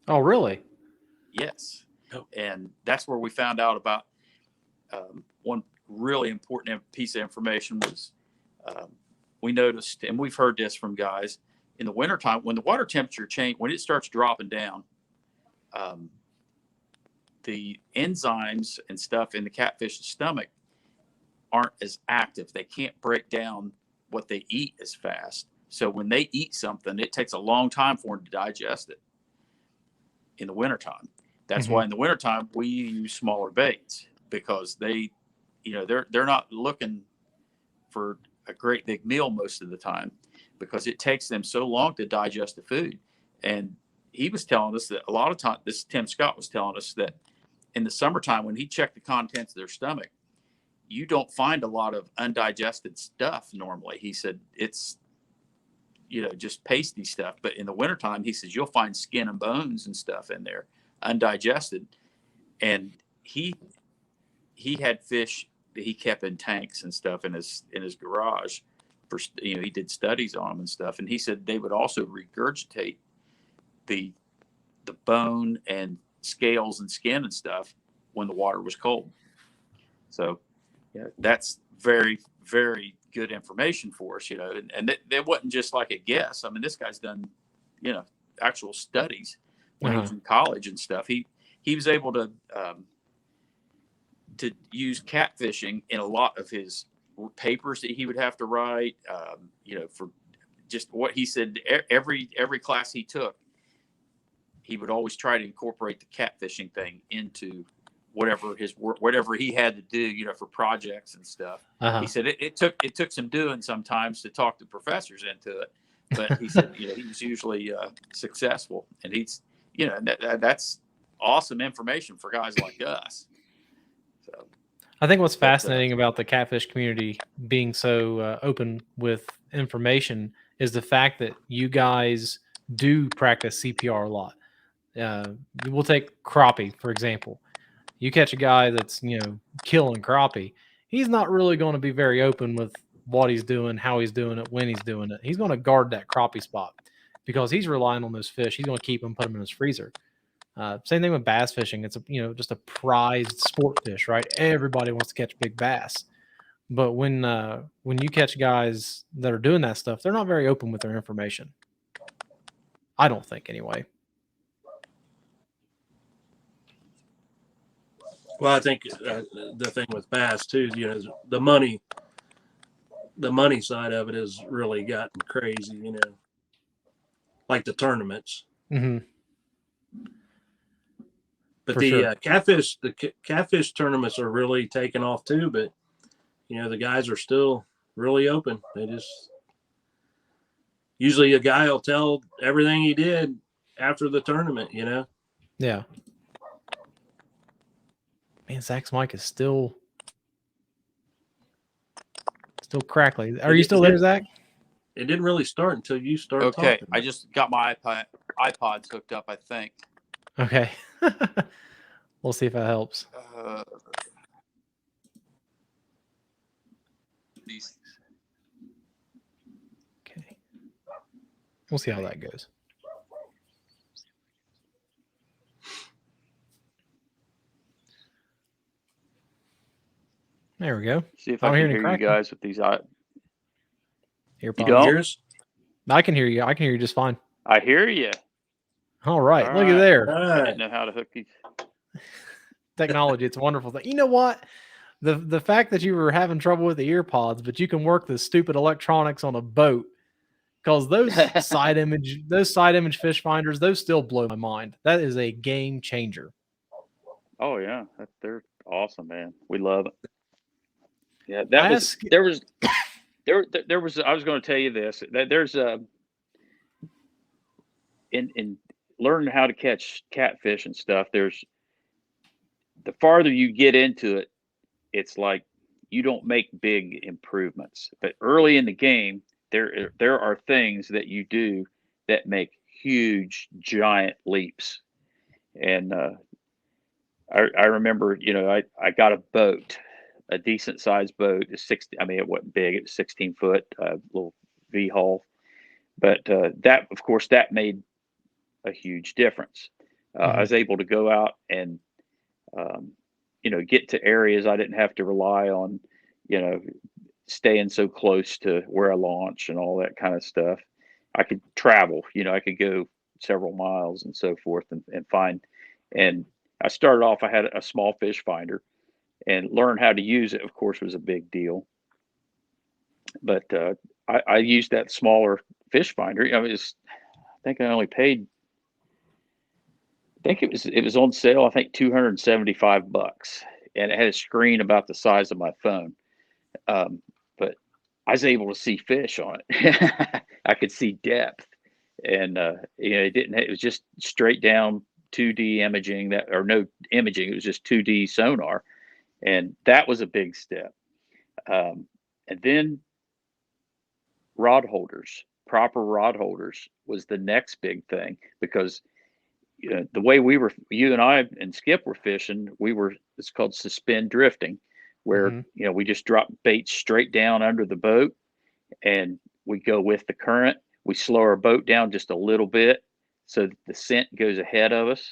Oh, really? Yes. And that's where we found out about one really important piece of information was we noticed, and we've heard this from guys, in the wintertime, when the water temperature change, when it starts dropping down, the enzymes and stuff in the catfish's stomach aren't as active. They can't break down what they eat as fast. So when they eat something, it takes a long time for them to digest it in the wintertime. That's why in the wintertime we use smaller baits, because they're not looking for a great big meal most of the time, because it takes them so long to digest the food. And he was telling us that a lot of time, this Tim Scott was telling us that in the summertime, when he checked the contents of their stomach, you don't find a lot of undigested stuff normally. He said it's, just pasty stuff. But in the wintertime, he says, you'll find skin and bones and stuff in there, undigested. And he had fish that he kept in tanks and stuff in his garage for, he did studies on them and stuff. And he said they would also regurgitate the bone and scales and skin and stuff when the water was cold. So that's very, very good information for us, and that wasn't just like a guess. This guy's done, actual studies when he was in college and stuff. He was able to use catfishing in a lot of his papers that he would have to write, for just what he said. Every class he took, he would always try to incorporate the catfishing thing into whatever his work, whatever he had to do, for projects and stuff. He said it took some doing sometimes to talk the professors into it, but he said, he was usually successful, and he's, that's awesome information for guys like us. So I think what's fascinating about the catfish community being so open with information is the fact that you guys do practice CPR a lot. We'll take crappie, for example. You catch a guy that's, killing crappie. He's not really going to be very open with what he's doing, how he's doing it, when he's doing it. He's going to guard that crappie spot because he's relying on those fish. He's going to keep them, put them in his freezer. Same thing with bass fishing. It's just a prized sport fish, right? Everybody wants to catch big bass. But when you catch guys that are doing that stuff, they're not very open with their information. I don't think, anyway. Well, I think the thing with bass too, the money side of it has really gotten crazy, like the tournaments. Mm-hmm. But For the sure. catfish tournaments are really taking off too. But the guys are still really open. They just usually a guy will tell everything he did after the tournament. Yeah. Man, Zach's mic is still crackly. Are you still there, Zach? It didn't really start until you started Okay, talking. I just got my iPods hooked up, I think. Okay. We'll see if that helps. Okay. We'll see how that goes. There we go. See if I I don't hear can any hear you cracking. guys with these. Earpods. You don't? Yours? I can hear you. I can hear you just fine. I hear you. All right. All Look at right. there. I didn't know how to hook these. Technology. It's a wonderful thing. You know what? The fact that you were having trouble with the ear pods, but you can work the stupid electronics on a boat, because those side image fish finders, those still blow my mind. That is a game changer. Oh yeah, they're awesome, man. We love it. Yeah, there was. I was going to tell you this. That there's in learning how to catch catfish and stuff. There's the farther you get into it, it's like you don't make big improvements. But early in the game, there are things that you do that make huge, giant leaps. And I remember, I got a boat, a decent sized boat, it wasn't big, it was 16-foot, little V hull. But that, of course, that made a huge difference. I was able to go out and, get to areas I didn't have to rely on, staying so close to where I launch and all that kind of stuff. I could travel, I could go several miles and so forth and find. And I started off, I had a small fish finder, and learn how to use it, of course, was a big deal. But I used that smaller fish finder. I think I only paid, I think it was on sale, I think $275, and it had a screen about the size of my phone. But I was able to see fish on it. I could see depth, and it was just straight down 2D imaging, or no imaging. It was just 2D sonar, and that was a big step. And then rod holders, proper rod holders, was the next big thing, because the way you and I and Skip were fishing, it's called suspend drifting, where we just drop bait straight down under the boat, and we go with the current. We slow our boat down just a little bit so that the scent goes ahead of us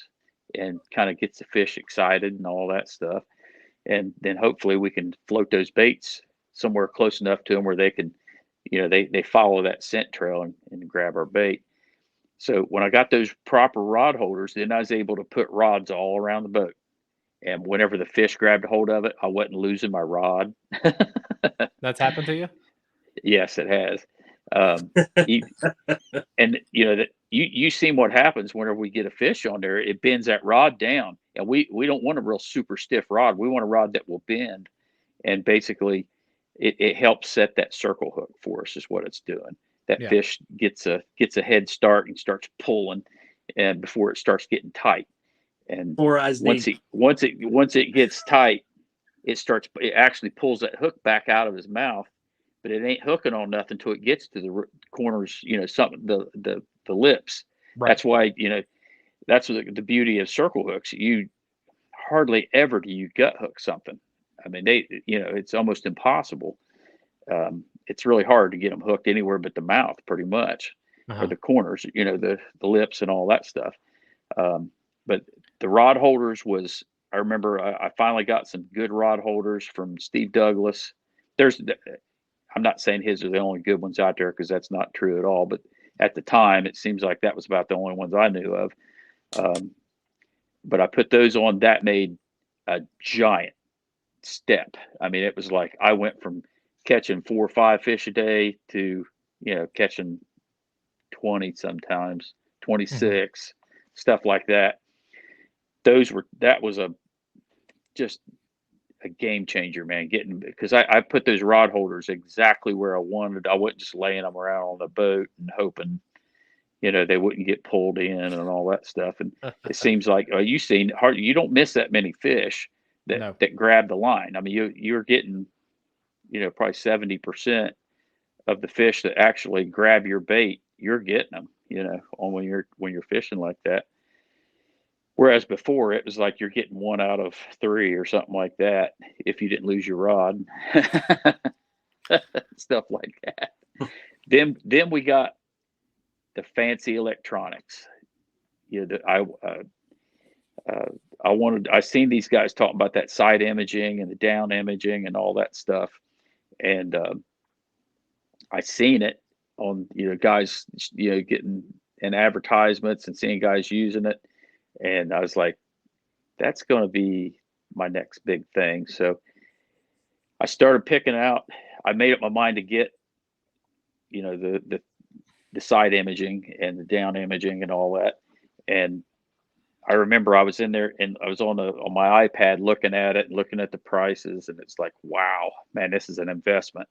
and kind of gets the fish excited and all that stuff. And then hopefully we can float those baits somewhere close enough to them where they can, they follow that scent trail and grab our bait. So when I got those proper rod holders, then I was able to put rods all around the boat. And whenever the fish grabbed a hold of it, I wasn't losing my rod. That's happened to you? Yes, it has. And that you seen what happens whenever we get a fish on there. It bends that rod down, and we don't want a real super stiff rod. We want a rod that will bend, and basically, it helps set that circle hook for us. Is what it's doing. That fish gets a head start and starts pulling, and before it starts getting tight. And once it gets tight, it actually pulls that hook back out of his mouth, but it ain't hooking on nothing until it gets to the corners, something, the lips. Right. That's why, that's the beauty of circle hooks. You hardly ever do you gut hook something. I mean, it's almost impossible. It's really hard to get them hooked anywhere but the mouth, pretty much, or the corners, the lips and all that stuff. But the rod holders I remember I finally got some good rod holders from Steve Douglas. I'm not saying his are the only good ones out there, because that's not true at all. But at the time, it seems like that was about the only ones I knew of. But I put those on. That made a giant step. I mean, it was like I went from catching 4 or 5 fish a day to, catching 20 sometimes, Mhm. 26, stuff like that. That was just a game changer, man. Because I put those rod holders exactly where I wanted. I wasn't just laying them around on the boat and hoping, they wouldn't get pulled in and all that stuff. And it seems like you don't miss that many fish No. that grab the line. I mean, you're getting, probably 70% of the fish that actually grab your bait. You're getting them, on when you're fishing like that. Whereas before it was like you're getting 1 out of 3 or something like that if you didn't lose your rod, stuff like that. Then we got the fancy electronics. I seen these guys talking about that side imaging and the down imaging and all that stuff, and I seen it on guys getting in advertisements and seeing guys using it, and I was like, that's going to be my next big thing. So I started picking out. I made up my mind to get the side imaging and the down imaging and all that. And I remember I was in there and I was on my iPad looking at it and looking at the prices, and it's like, wow, man, this is an investment.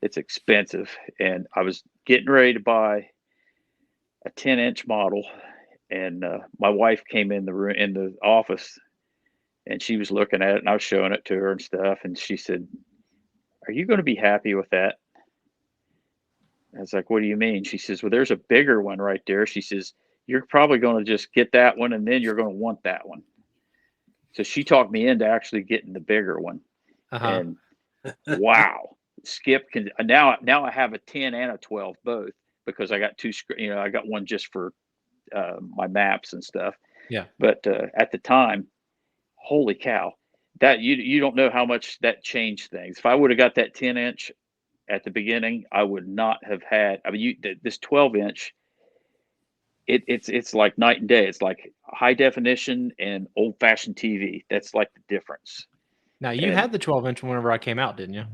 It's expensive. And I was getting ready to buy a 10-inch model, and my wife came in the office, and she was looking at it, and I was showing it to her and stuff, and she said, "Are you going to be happy with that?" I was like, "What do you mean?" She says, "Well, there's a bigger one right there." She says, "You're probably going to just get that one, and then you're going to want that one." So she talked me into actually getting the bigger one. Uh-huh. And wow, Skip can now I have a 10 and a 12 both, because I got two, I got one just for my maps and stuff. Yeah. But at the time, holy cow, that you don't know how much that changed things. If I would have got that 10-inch at the beginning, I would not have had. I mean, this 12-inch, it's like night and day. It's like high definition and old fashioned TV. That's like the difference. Now you had the 12-inch whenever I came out, didn't you?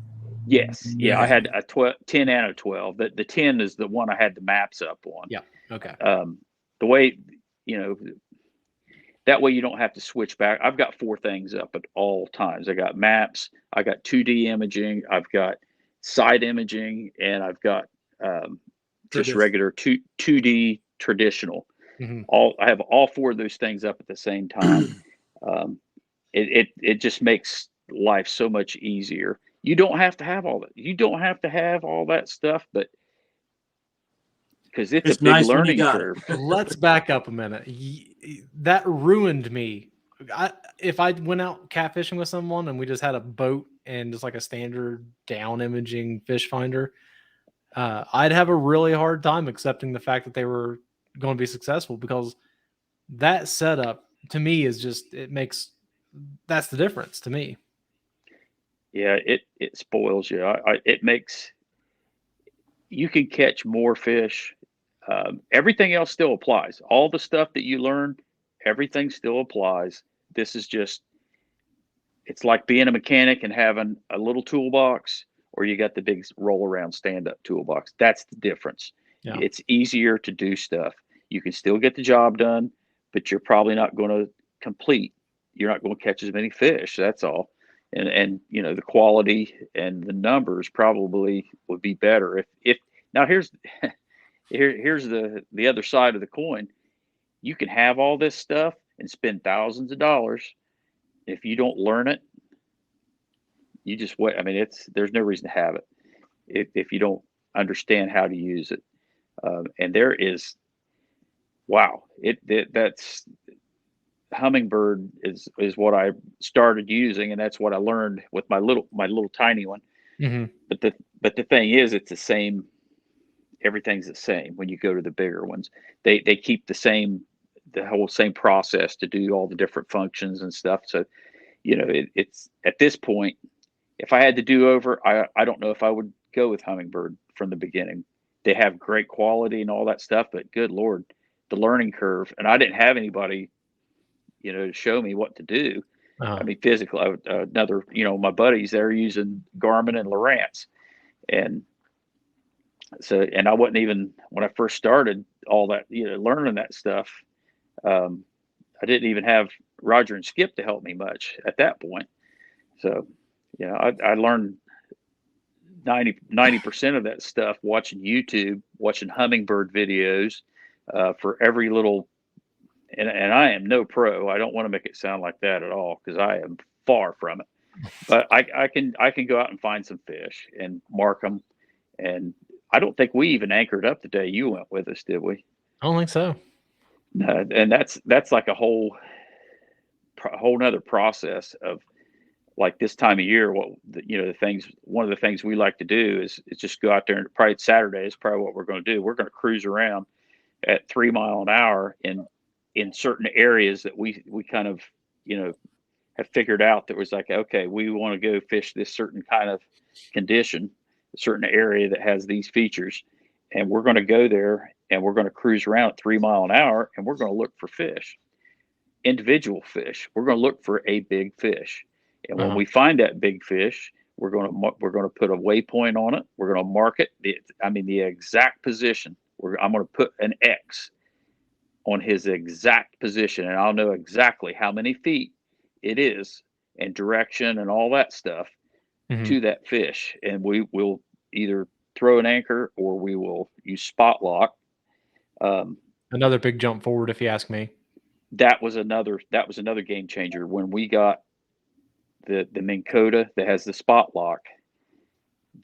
Yes, yeah, I had a 10 and a 12. The 10 is the one I had the maps up on. Yeah. Okay. The way, that way you don't have to switch back. I've got 4 things up at all times. I got maps, I got 2D imaging, I've got side imaging, and I've got just regular 2D traditional. Mhm. I have all 4 of those things up at the same time. It just makes life so much easier. You don't have to have all that. You don't have to have all that stuff, but because it's a big nice when you learning got curve. Let's back up a minute. That ruined me. If I went out catfishing with someone and we just had a boat and just like a standard down imaging fish finder, I'd have a really hard time accepting the fact that they were going to be successful, because that setup to me is just, that's the difference to me. Yeah, it spoils you. It makes you can catch more fish. Everything else still applies. All the stuff that you learn, everything still applies. This is just, it's like being a mechanic and having a little toolbox, or you got the big roll around stand up toolbox. That's the difference. Yeah. It's easier to do stuff. You can still get the job done, but you're probably not going to complete. You're not going to catch as many fish. That's all. And the quality and the numbers probably would be better if now here's the other side of the coin. You can have all this stuff and spend thousands of dollars. If you don't learn it, you just wait. I mean, there's no reason to have it if you don't understand how to use it. And there is, wow, that's Humminbird is what I started using, and that's what I learned with my little tiny one. Mm-hmm. But the thing is, it's the same. Everything's the same when you go to the bigger ones. They keep the whole same process to do all the different functions and stuff. So it's at this point, if I had to do over, I don't know if I would go with Humminbird from the beginning. They have great quality and all that stuff, but good Lord, the learning curve. And I didn't have anybody, to show me what to do. Uh-huh. I mean, physically, another, my buddies, they're using Garmin and Lowrance. And so, and I wasn't even, when I first started all that, learning that stuff, I didn't even have Roger and Skip to help me much at that point. So, I learned 90% of that stuff watching YouTube, watching hummingbird videos, for every little, and I am no pro. I don't want to make it sound like that at all, because I am far from it. But I can go out and find some fish and mark them. And I don't think we even anchored up the day you went with us, did we? I don't think so. No, and that's like a whole nother process of, like, this time of year. One of the things we like to do is just go out there, and probably Saturday is probably what we're going to do. We're going to cruise around at 3 mile an hour in certain areas that we kind of, have figured out that was like, okay, we want to go fish this certain kind of condition, a certain area that has these features. And we're going to go there, and we're going to cruise around at 3 mile an hour, and we're going to look for fish, individual fish. We're going to look for a big fish. And when we find that big fish, we're going to put a waypoint on it. We're going to mark it. The exact position. I'm going to put an X on his exact position, and I'll know exactly how many feet it is, and direction and all that stuff to that fish. And we will either throw an anchor, or we will use spot lock. Another big jump forward, if you ask me. That was another game changer when we got the Minn Kota that has the spot lock.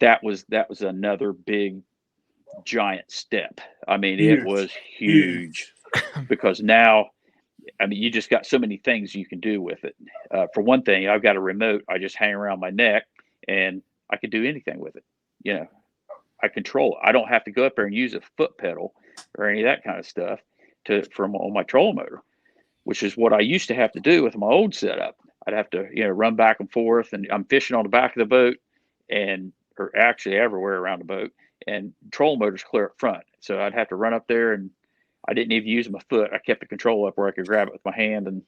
That was another big giant step. I mean, Huge. It was huge. Because now, you just got so many things you can do with it. For one thing, I've got a remote I just hang around my neck, and I can do anything with it. I control it. I don't have to go up there and use a foot pedal or any of that kind of stuff on my trolling motor, which is what I used to have to do with my old setup. I'd have to, run back and forth, and I'm fishing on the back of the boat, or actually everywhere around the boat, and trolling motor's clear up front. So I'd have to run up there, and I didn't even use my foot. I kept the control up where I could grab it with my hand and,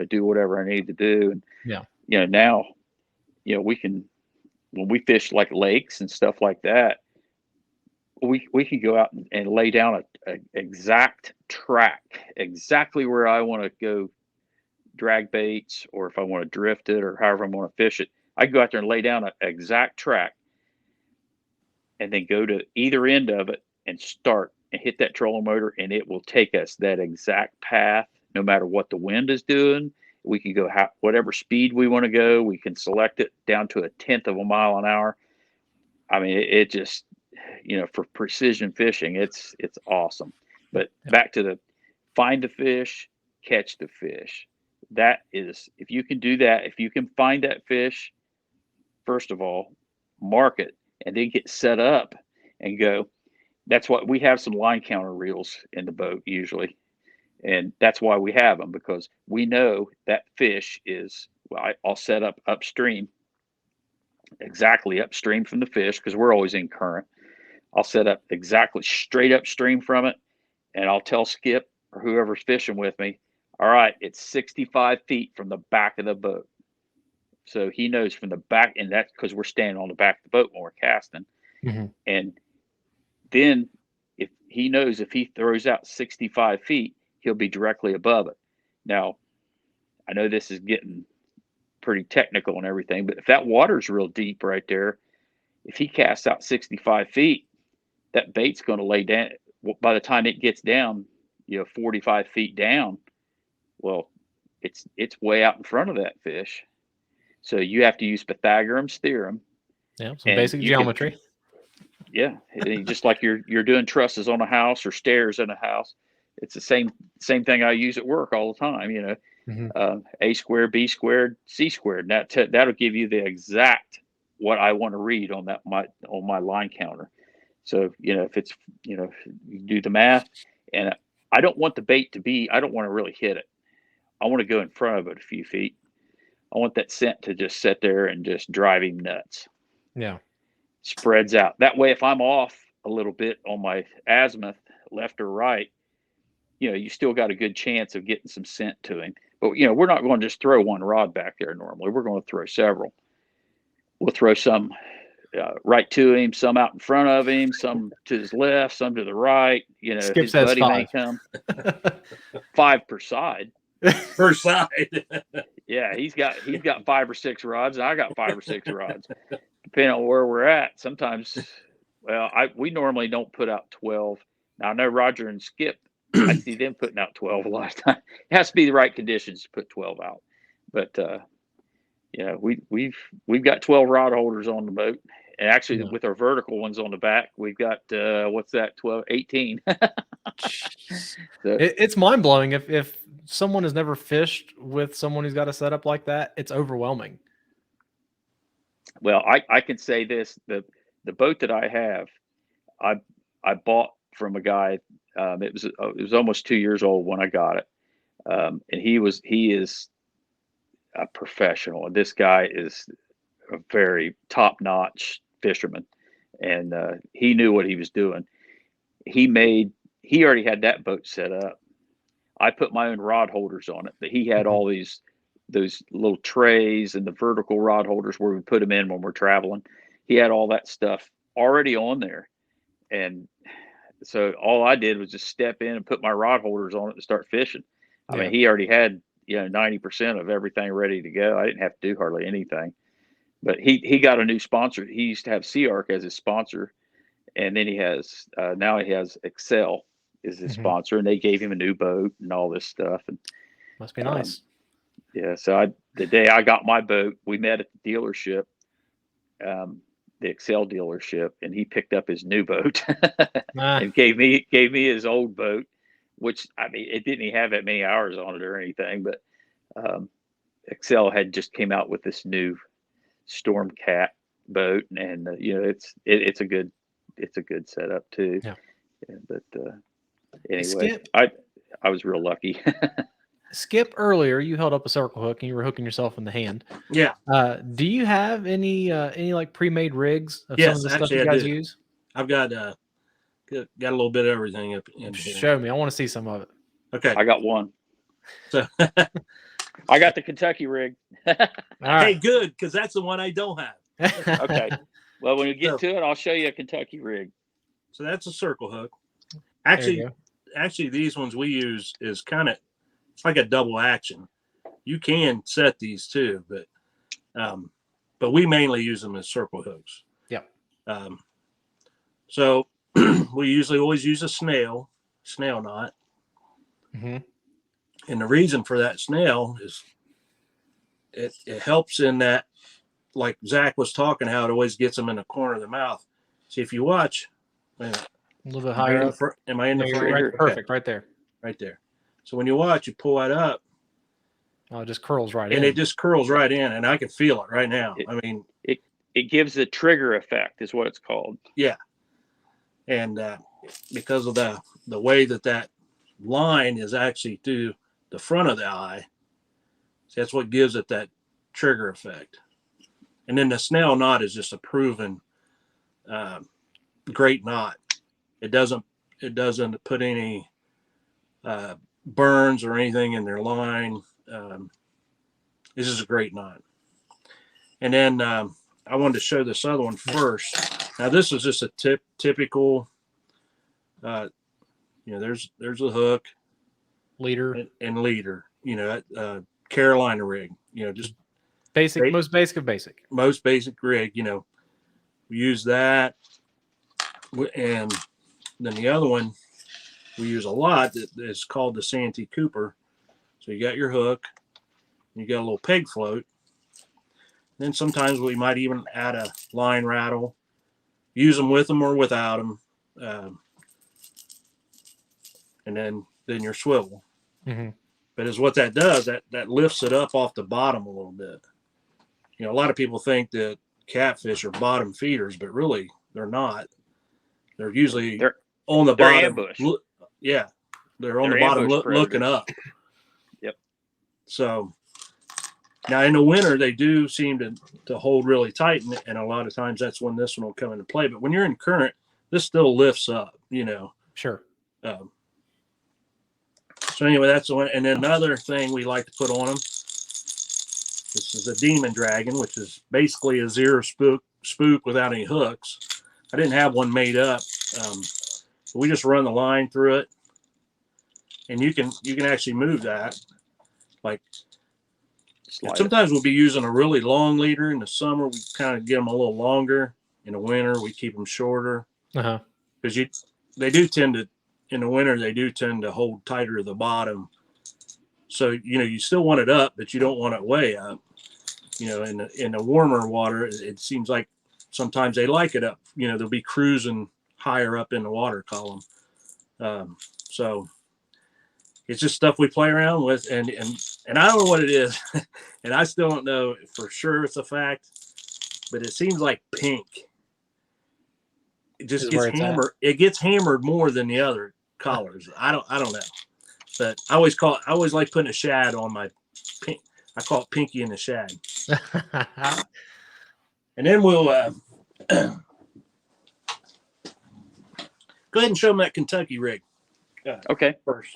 do whatever I needed to do. And, now, we can, when we fish like lakes and stuff like that, we can go out and lay down a exact track, exactly where I want to go drag baits, or if I want to drift it, or however I want to fish it. I can go out there and lay down an exact track, and then go to either end of it and start and hit that trolling motor, and it will take us that exact path, no matter what the wind is doing. We can go whatever speed we want to go. We can select it down to 1/10 of a mile an hour. I mean, it just, for precision fishing, it's awesome. But back to find the fish, catch the fish. That is, if you can do that, if you can find that fish, first of all, mark it, and then get set up and go. That's what we have, some line counter reels in the boat usually. And that's why we have them, because we know that fish is, I'll set up upstream, exactly upstream from the fish, because we're always in current. I'll set up exactly straight upstream from it, and I'll tell Skip or whoever's fishing with me, all right, it's 65 feet from the back of the boat. So he knows from the back, and that's because we're standing on the back of the boat when we're casting. And then if he knows, if he throws out 65 feet, he'll be directly above it. Now, I know this is getting pretty technical and everything, but if that water's real deep right there, if he casts out 65 feet, that bait's going to lay down. By the time it gets down, 45 feet down, well, it's way out in front of that fish. So you have to use Pythagoras theorem. Yeah, some basic geometry. Just like you're doing trusses on a house or stairs in a house. It's the same thing I use at work all the time. A squared, B squared, C squared. That'll give you the exact what I want to read on my line counter. So if it's you do the math, and I don't want the bait I don't want to really hit it. I want to go in front of it a few feet. I want that scent to just sit there and just drive him nuts. Yeah. Spreads out. That way, if I'm off a little bit on my azimuth, left or right, you still got a good chance of getting some scent to him. But, we're not going to just throw one rod back there normally. We're going to throw several. We'll throw some right to him, some out in front of him, some to his left, some to the right. Skip His says buddy may 5. come. 5 per side. Per side. Yeah, he's got 5 or 6 rods, and I got 5 or 6 rods, depending on where we're at. Sometimes, we normally don't put out 12. Now I know Roger and Skip, I see them putting out 12 a lot of time. It has to be the right conditions to put 12 out. But we've got 12 rod holders on the boat, and actually with our vertical ones on the back, we've got 12, 18. It's mind blowing. If someone has never fished with someone who's got a setup like that, it's overwhelming. Well, I can say this: the boat that I have, I bought from a guy. It was almost 2 years old when I got it, and he is a professional. And this guy is a very top notch fisherman, and he knew what he was doing. He already had that boat set up. I put my own rod holders on it, but he had all those little trays and the vertical rod holders where we put them in when we're traveling. He had all that stuff already on there. And so all I did was just step in and put my rod holders on it and start fishing. I mean, he already had, 90% of everything ready to go. I didn't have to do hardly anything, but he got a new sponsor. He used to have Sea Arc as his sponsor. And then he has, now he has Excel is his sponsor, and they gave him a new boat and all this stuff. And must be nice. Yeah. So the day I got my boat, we met at the dealership, the Excel dealership, and he picked up his new boat and gave me his old boat, which, I mean, it didn't even have that many hours on it or anything, but Excel had just came out with this new Storm Cat boat, and it's a good setup too. Yeah. But anyway, Skip, I was real lucky. Skip, earlier you held up a circle hook and you were hooking yourself in the hand. Yeah. Do you have any like pre-made rigs of Yes, some of the stuff actually, you I guys do. use? I've got a little bit of everything up in here. Show me. I want to see some of it. Okay. I got one. So I got the Kentucky rig. All hey, right. good, because that's the one I don't have. Okay. Well, when we get to it, I'll show you a Kentucky rig. So that's a circle hook. There you Actually, these ones we use is it's like a double action. You can set these too, but we mainly use them as circle hooks. Yep. So we usually always use a snail knot. Mm-hmm. And the reason for that snail is it helps in that, like Zach was talking, how it always gets them in the corner of the mouth. See, if you watch, A little bit higher up. Am I in the There, front? right, Okay. perfect, right there. Right there. So when you watch, you pull that up, Oh, it just curls right in. and it just curls right in, and I can feel it right now. It gives the trigger effect, is what it's called. Yeah. And because of the way that line is actually through the front of the eye, so that's what gives it that trigger effect. And then the snail knot is just a proven great knot. It doesn't put any burns or anything in their line. This is a great knot. And then I wanted to show this other one first. Now this is just a typical, there's a hook, Leader. and leader, Carolina rig, just Basic, most basic of basic. most basic rig, we use that. And then the other one we use a lot that is called the Santee Cooper. So you got your hook, you got a little peg float. Then sometimes we might even add a line rattle, use them with them or without them. And then your swivel. Mm-hmm. But is what that does, that lifts it up off the bottom a little bit. A lot of people think that catfish are bottom feeders, but really they're not. They're usually on the bottom. Ambush. They're on the bottom looking up. Yep. So now in the winter, they do seem to hold really tight, and a lot of times that's when this one will come into play. But when you're in current, this still lifts up, Sure. So anyway, that's the one. And then another thing we like to put on them. This is a demon dragon, which is basically a zero spook without any hooks. I didn't have one made up. We just run the line through it, and you can actually move that. Like sometimes we'll be using a really long leader in the summer. We kind of get them a little longer. In the winter, we keep them shorter. Because they do tend to, in the winter, they do tend to hold tighter to the bottom. So, you still want it up, but you don't want it way up. In the warmer water, it seems like sometimes they like it up. They'll be cruising higher up in the water column. So it's just stuff we play around with. And I don't know what it is. And I still don't know for sure it's a fact, but it seems like pink. It just gets hammered. It gets hammered more than the other colors. I don't know. But I always like putting a shad on my pink. I call it Pinky and the Shad. And then we'll go ahead and show them that Kentucky rig. Okay. First.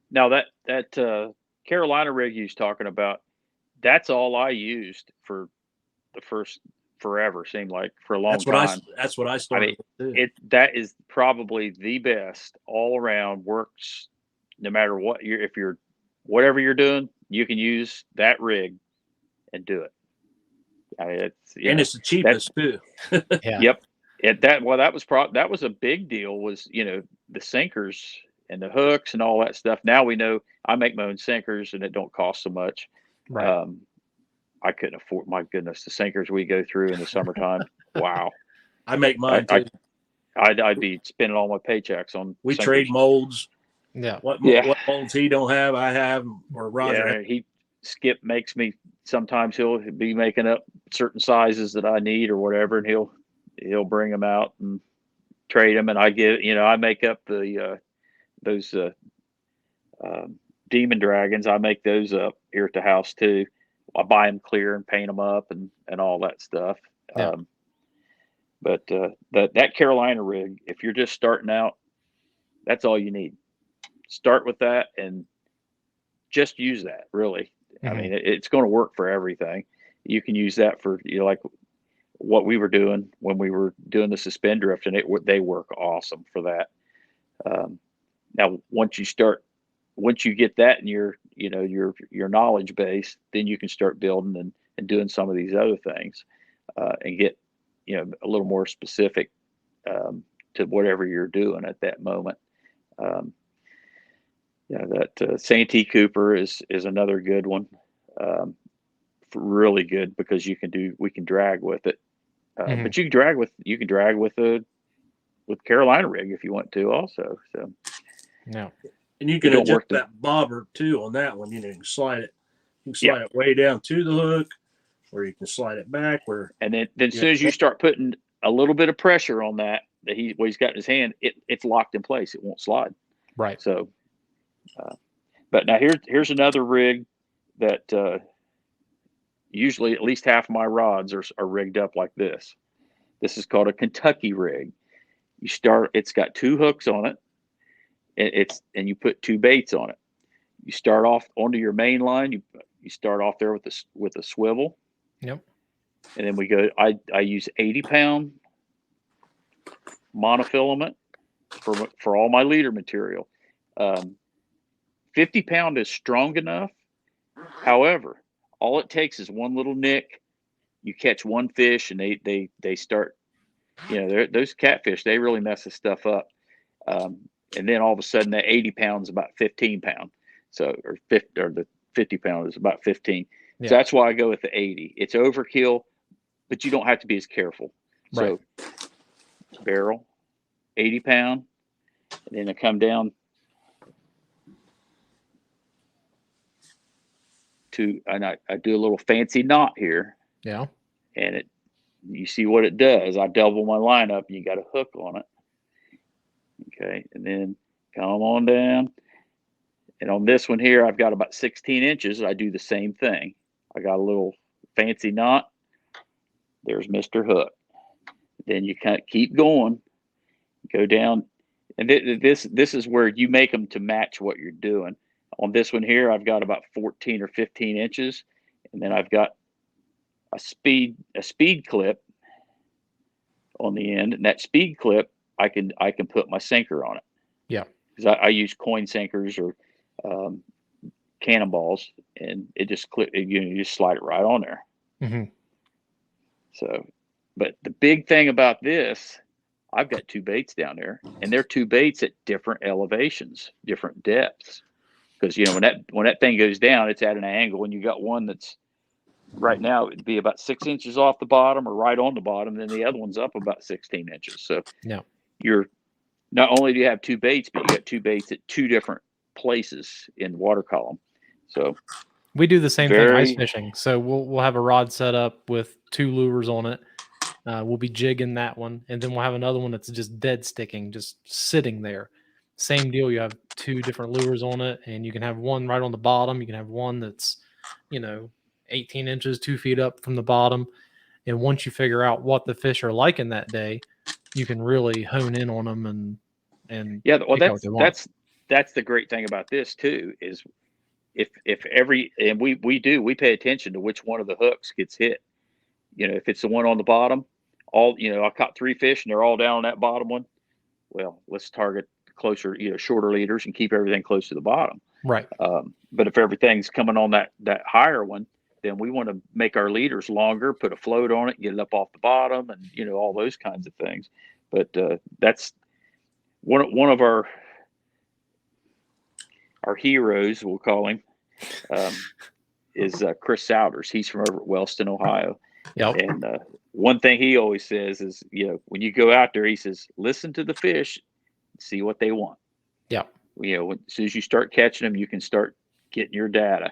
Now that Carolina rig you was talking about, that's all I used for the first forever. Seemed like for a long time. That's what I started with too. That is probably the best all around. Works no matter what whatever you're doing, you can use that rig and do it. I mean, it's the cheapest too. Yep. That was a big deal. Was the sinkers and the hooks and all that stuff. Now we know I make my own sinkers and it don't cost so much. Right. I couldn't afford. My goodness, the sinkers we go through in the summertime. Wow. I make mine too. I'd be spending all my paychecks on. We sinkers. trade molds. Yeah. What molds he don't have, I have, or Roger. Yeah, Skip makes me. Sometimes he'll be making up certain sizes that I need or whatever, and he'll bring them out and trade them, and I make up those demon dragons. I make those up here at the house too. I buy them clear and paint them up and all that stuff. Yeah. But that Carolina rig, if you're just starting out, that's all you need. Start with that and just use that. Really, I mean, it's going to work for everything. You can use that for like what we were doing when we were doing the suspend drift, and they work awesome for that. Now, once you get that in your knowledge base, then you can start building and doing some of these other things, and get a little more specific to whatever you're doing at that moment. That Santee Cooper is another good one, really good because we can drag with it, but you can drag with Carolina rig if you want to also. So yeah. And you can adjust that bobber too on that one. You can slide it. You can slide it way down to the hook, or you can slide it back. And then as soon as you start putting a little bit of pressure on that he's got in his hand, it's locked in place. It won't slide. Right. So, but now here's another rig that usually at least half of my rods are rigged up like this. This is called a Kentucky rig. It's got two hooks on it. And you put two baits on it. You start off onto your main line. You start off there with a swivel. Yep. And then we go. I use 80-pound monofilament for all my leader material. 50-pound is strong enough. However, all it takes is one little nick. You catch one fish, and they start. Those catfish, they really mess this stuff up. And then all of a sudden, that 80 pounds is about 15 pound. So, or the 50 pound is about 15. Yeah. So that's why I go with the 80. It's overkill, but you don't have to be as careful. Right. So, barrel, 80 pound, and then I come down and I do a little fancy knot here. Yeah. And you see what it does. I double my line up, and you got a hook on it. Okay, and then come on down. And on this one here, I've got about 16 inches. I do the same thing. I got a little fancy knot. There's Mr. Hook. Then you kind of keep going. Go down. And this is where you make them to match what you're doing. On this one here, I've got about 14 or 15 inches, and then I've got a speed clip on the end, and that speed clip I can put my sinker on it. Yeah, because I use coin sinkers or cannonballs, and it just you just slide it right on there. Mm-hmm. So, but the big thing about this, I've got two baits down there, and they're two baits at different elevations, different depths. Because when that thing goes down, it's at an angle, and you got one that's right now it'd be about 6 inches off the bottom or right on the bottom, then the other one's up about 16 inches. So you're not only do you have two baits, but you got two baits at two different places in the water column. So we do the same thing ice fishing. So we'll have a rod set up with two lures on it. We'll be jigging that one, and then we'll have another one that's just dead sticking, just sitting there. Same deal. You have two different lures on it, and you can have one right on the bottom. You can have one that's, 18 inches, 2 feet up from the bottom. And once you figure out what the fish are liking that day, you can really hone in on them and well, that's the great thing about this too, is if we pay attention to which one of the hooks gets hit. If it's the one on the bottom, I caught 3 fish and they're all down on that bottom one. Well, let's target closer, shorter leaders and keep everything close to the bottom. Right. But if everything's coming on that higher one, then we want to make our leaders longer, put a float on it, get it up off the bottom, and all those kinds of things. But that's one of our heroes, we'll call him, is Chris Souders. He's from over at Wellston, Ohio. Yep. And one thing he always says is, when you go out there, he says, listen to the fish, see what they want. Yeah. As soon as you start catching them, you can start getting your data.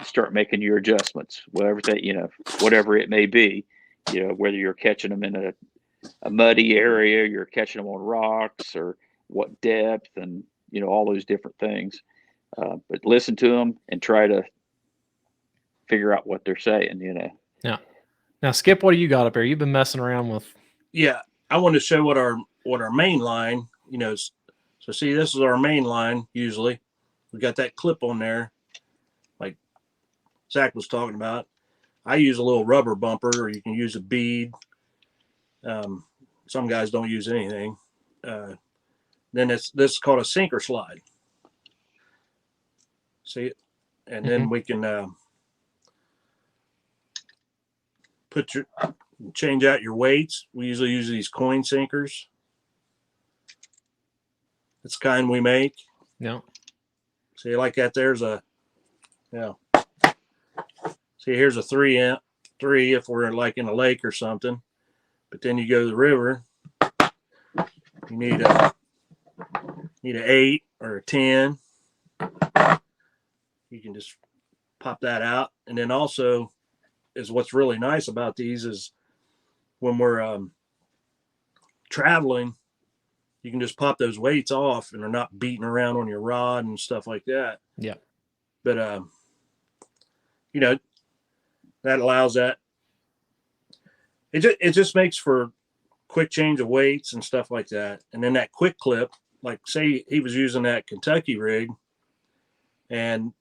Start making your adjustments, whatever it may be. Whether you're catching them in a muddy area, you're catching them on rocks, or what depth, and all those different things. But listen to them and try to figure out what they're saying. Yeah. Now, Skip, what do you got up here? You've been messing around with. Yeah, I want to show what our main line. So see, this is our main line. Usually, we got that clip on there, like Zach was talking about. I use a little rubber bumper, or you can use a bead. Some guys don't use anything. Then this is called a sinker slide. See it? And then we can change out your weights. We usually use these coin sinkers. It's the kind we make. Yeah. See, like that, there's a, see, here's a 3 if we're like in a lake or something. But then you go to the river, you need an 8 or a 10. You can just pop that out. And then also is what's really nice about these is when we're traveling, you can just pop those weights off and they're not beating around on your rod and stuff like that. Yeah. But, that allows that. It just makes for quick change of weights and stuff like that. And then that quick clip, like say he was using that Kentucky rig and,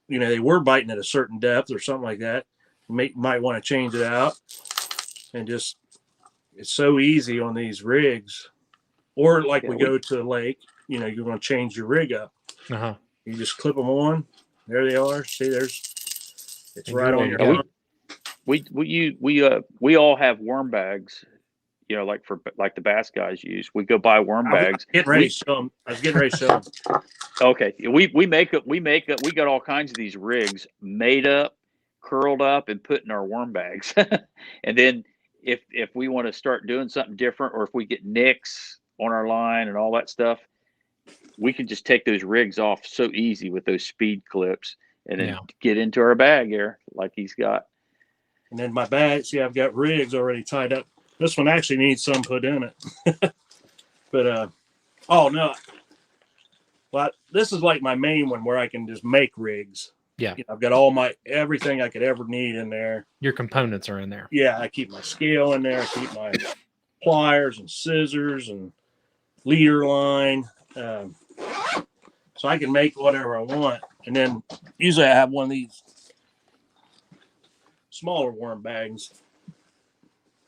they were biting at a certain depth or something like that. You might want to change it out and just, it's so easy on these rigs. Or like we go to a lake, you're going to change your rig up. Uh-huh. You just clip them on. There they are. See, it's right on your gun. We all have worm bags, like the bass guys use. We go buy worm bags. I was getting ready to show them. Okay. We got all kinds of these rigs made up, curled up, and put in our worm bags. And then if we want to start doing something different, or if we get nicks on our line and all that stuff, we can just take those rigs off so easy with those speed clips and then get into our bag here like he's got. And then my bag, see, I've got rigs already tied up. This one actually needs some put in it. But, oh no. Well, this is like my main one where I can just make rigs. Yeah. I've got everything I could ever need in there. Your components are in there. Yeah. I keep my scale in there. I keep pliers and scissors and leader line. So I can make whatever I want. And then usually I have one of these smaller worm bags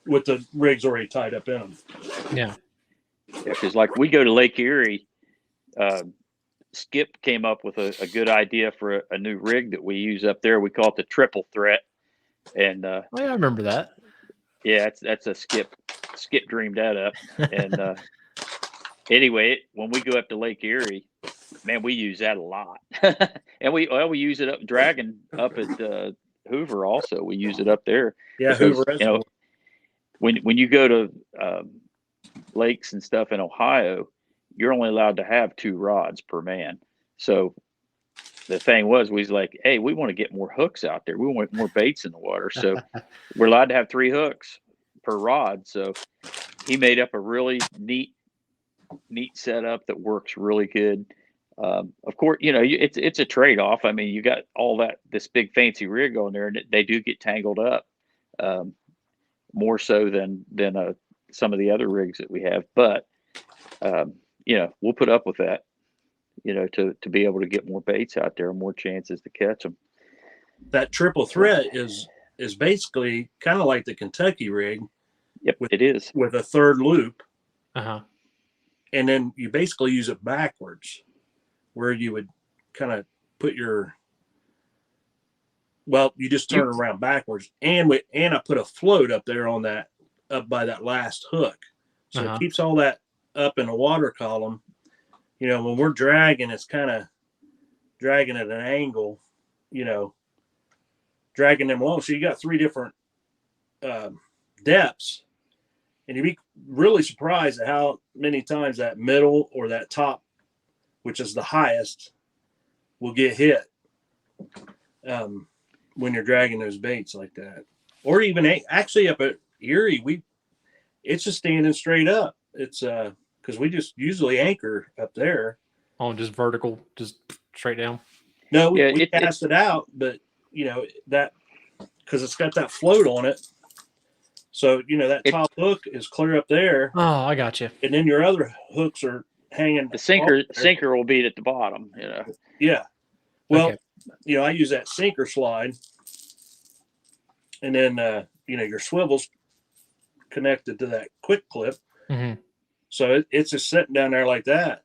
with the rigs already tied up in them. Yeah. Yeah, because like we go to Lake Erie, Skip came up with a good idea for a new rig that we use up there. We call it the triple threat. And Oh, yeah, I remember that. yeah, that's a Skip. Skip dreamed that up. And anyway, when we go up to Lake Erie, man, we use that a lot. And we use it up Dragon up at Hoover also. We use it up there. Yeah, Because, Hoover you know, when you go to lakes and stuff in Ohio, you're only allowed to have 2 rods per man. So the thing was like, hey, we want to get more hooks out there. We want more baits in the water. So we're allowed to have 3 hooks per rod. So he made up a really neat setup that works really good. Of course, you know, it's a trade-off. I mean, you got all this big fancy rig on there, and they do get tangled up, more so than some of the other rigs that we have. But you know, we'll put up with that, you know, to be able to get more baits out there, more chances to catch them. That triple threat is basically kind of like the Kentucky rig. Yep, it is. With a third loop. Uh-huh. And then you basically use it backwards, where you would kind of put you just turn it around backwards. And I put a float up there up by that last hook. So it keeps all that up in a water column. You know, when we're dragging, it's kind of dragging at an angle, you know, dragging them along. So you got 3 different depths. And you'd be really surprised at how many times that middle or that top, which is the highest, will get hit when you're dragging those baits like that. Or even actually up at Erie, it's just standing straight up. It's because we just usually anchor up there. Oh, just vertical, just straight down. No, we cast it out, but you know that because it's got that float on it. So, you know, that top hook is clear up there. Oh, I got you. And then your other hooks are hanging. The sinker will be at the bottom, you know. Yeah. Well, you know, I use that sinker slide. And then, you know, your swivel's connected to that quick clip. Mm-hmm. So it's just sitting down there like that.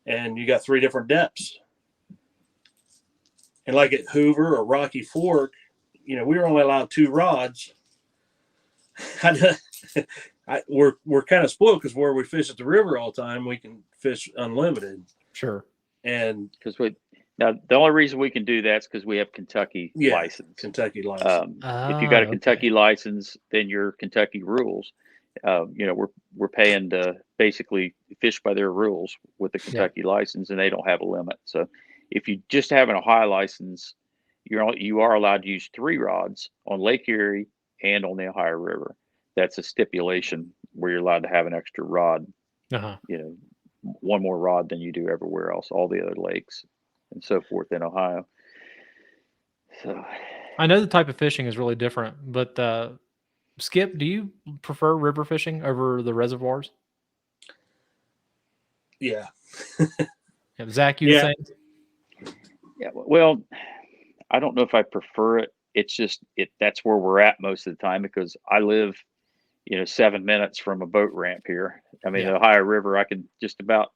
And you got 3 different depths. And like at Hoover or Rocky Fork, you know, we were only allowed 2 rods. We're kind of spoiled because where we fish at the river all the time, we can fish unlimited. Sure. And because now the only reason we can do that is because we have Kentucky license. Kentucky license. If you got a Kentucky license, then your Kentucky rules. You know, we're paying to basically fish by their rules with the Kentucky license, and they don't have a limit. So if you just have an Ohio license, you are allowed to use 3 rods on Lake Erie and on the Ohio River. That's a stipulation where you're allowed to have an extra rod, you know, 1 more rod than you do everywhere else, all the other lakes and so forth in Ohio. So I know the type of fishing is really different, but Skip, do you prefer river fishing over the reservoirs? Yeah. Zach, you the same? Yeah. Well, I don't know if I prefer it. It's just that's where we're at most of the time because I live, you know, 7 minutes from a boat ramp here. I mean, the Ohio River, I can just about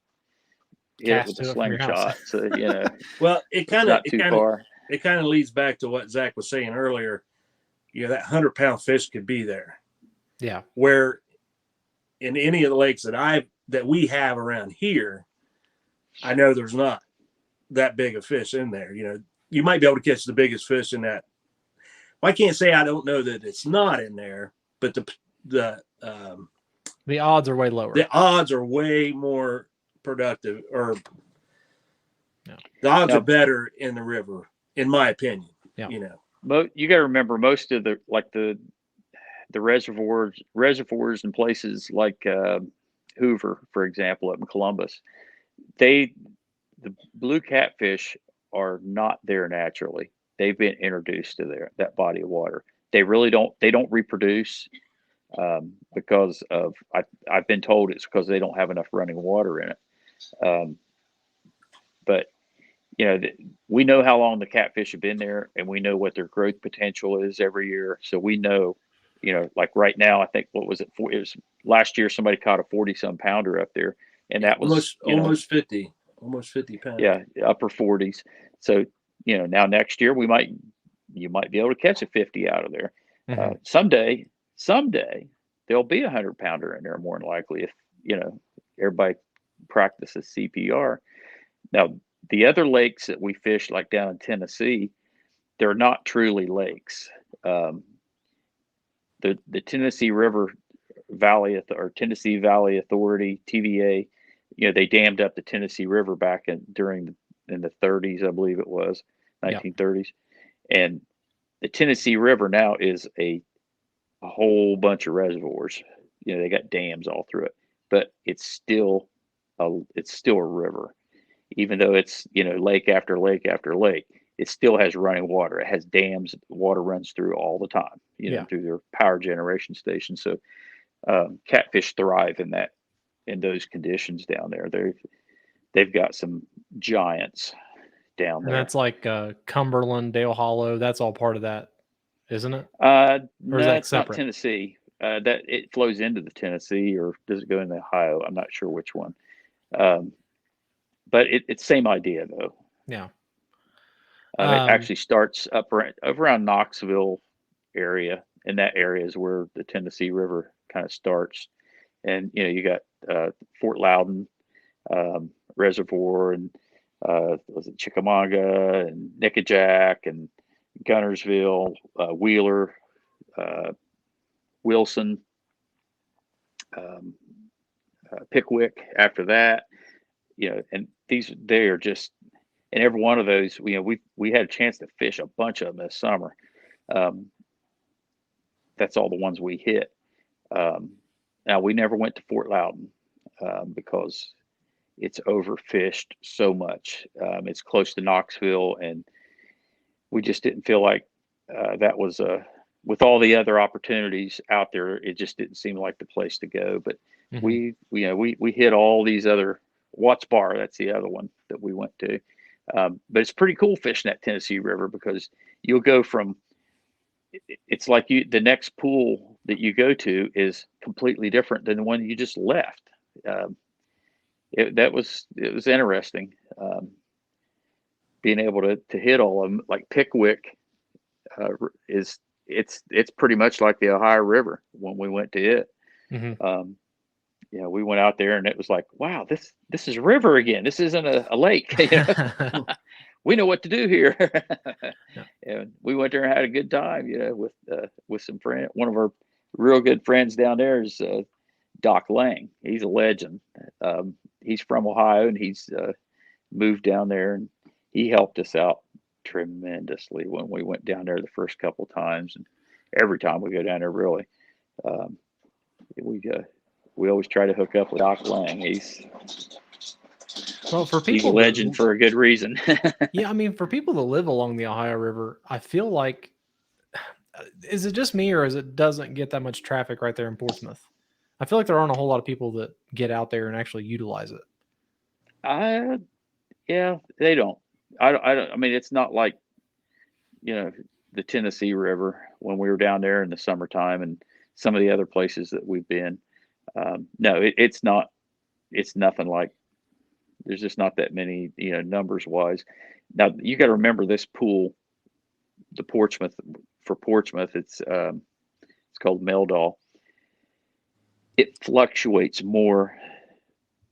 hit it with a slingshot. So, you know, well, it kind of leads back to what Zach was saying earlier. You know, that 100-pound fish could be there. Yeah. Where in any of the lakes that we have around here, I know there's not that big a fish in there. You know, you might be able to catch the biggest fish in that. Well, I can't say I don't know that it's not in there, but the odds are way lower. The odds are way more productive, or the odds are better in the river, in my opinion. Yeah. You know, but you got to remember most of the reservoirs and places like Hoover, for example, up in Columbus, the blue catfish are not there naturally. They've been introduced to that body of water. They really don't reproduce. because of I've been told it's because they don't have enough running water in it. But we know how long the catfish have been there, and we know what their growth potential is every year. So we know, like right now, I think what was it? It was last year somebody caught a 40-some pounder up there, and that was almost 50 pounds. Yeah, upper 40s. So now next year you might be able to catch a 50 out of there. Mm-hmm. Someday there'll be a 100-pounder in there, more than likely, if everybody practices CPR. Now, the other lakes that we fish, like down in Tennessee, they're not truly lakes. The Tennessee River Valley or Tennessee Valley Authority, TVA, they dammed up the Tennessee River back in the 30s, I believe it was, 1930s. Yep. And the Tennessee River now is a whole bunch of reservoirs. They got dams all through it, but it's still a river. Even though it's lake after lake after lake, it still has running water. It has dams. Water runs through all the time, through their power generation stations. So catfish thrive in those conditions down there. They've got some giants down there. And that's like Cumberland, Dale Hollow. That's all part of that, isn't it? No, it's not Tennessee. That it flows into the Tennessee, or does it go into Ohio? I'm not sure which one. But it's same idea though. Yeah. It actually starts up around Knoxville area, and that area is where the Tennessee River kind of starts. And you got Fort Loudon Reservoir, and was it Chickamauga and Nickajack and Gunnersville, Wheeler, Wilson, Pickwick. After that, and they are just, and every one of those, we had a chance to fish a bunch of them this summer. That's all the ones we hit. Now we never went to Fort Loudon because it's overfished so much. It's close to Knoxville, and we just didn't feel like that was with all the other opportunities out there. It just didn't seem like the place to go. But we hit all these other. Watts Bar, that's the other one that we went to. But it's pretty cool fishing that Tennessee River, because you'll go from, it's like the next pool that you go to is completely different than the one you just left. It was interesting being able to hit all of them. Like Pickwick it's pretty much like the Ohio River when we went to it. Mm-hmm. We went out there and it was like, wow, this is a river again. This isn't a lake. We know what to do here. Yeah. And we went there and had a good time, with some friends. One of our real good friends down there is Doc Lang. He's a legend. He's from Ohio, and he's moved down there, and he helped us out tremendously when we went down there the first couple of times, and every time we go down there, really. We always try to hook up with Doc Lang. He's a legend for a good reason. Yeah, I mean, for people that live along the Ohio River, I feel like, is it just me, or is it doesn't get that much traffic right there in Portsmouth? I feel like there aren't a whole lot of people that get out there and actually utilize it. Yeah, they don't. I don't. I mean, it's not like, the Tennessee River when we were down there in the summertime, and some of the other places that we've been. No, it's not. It's nothing like. There's just not that many, numbers wise. Now you got to remember this pool, the Portsmouth. It's called Meldal. It fluctuates more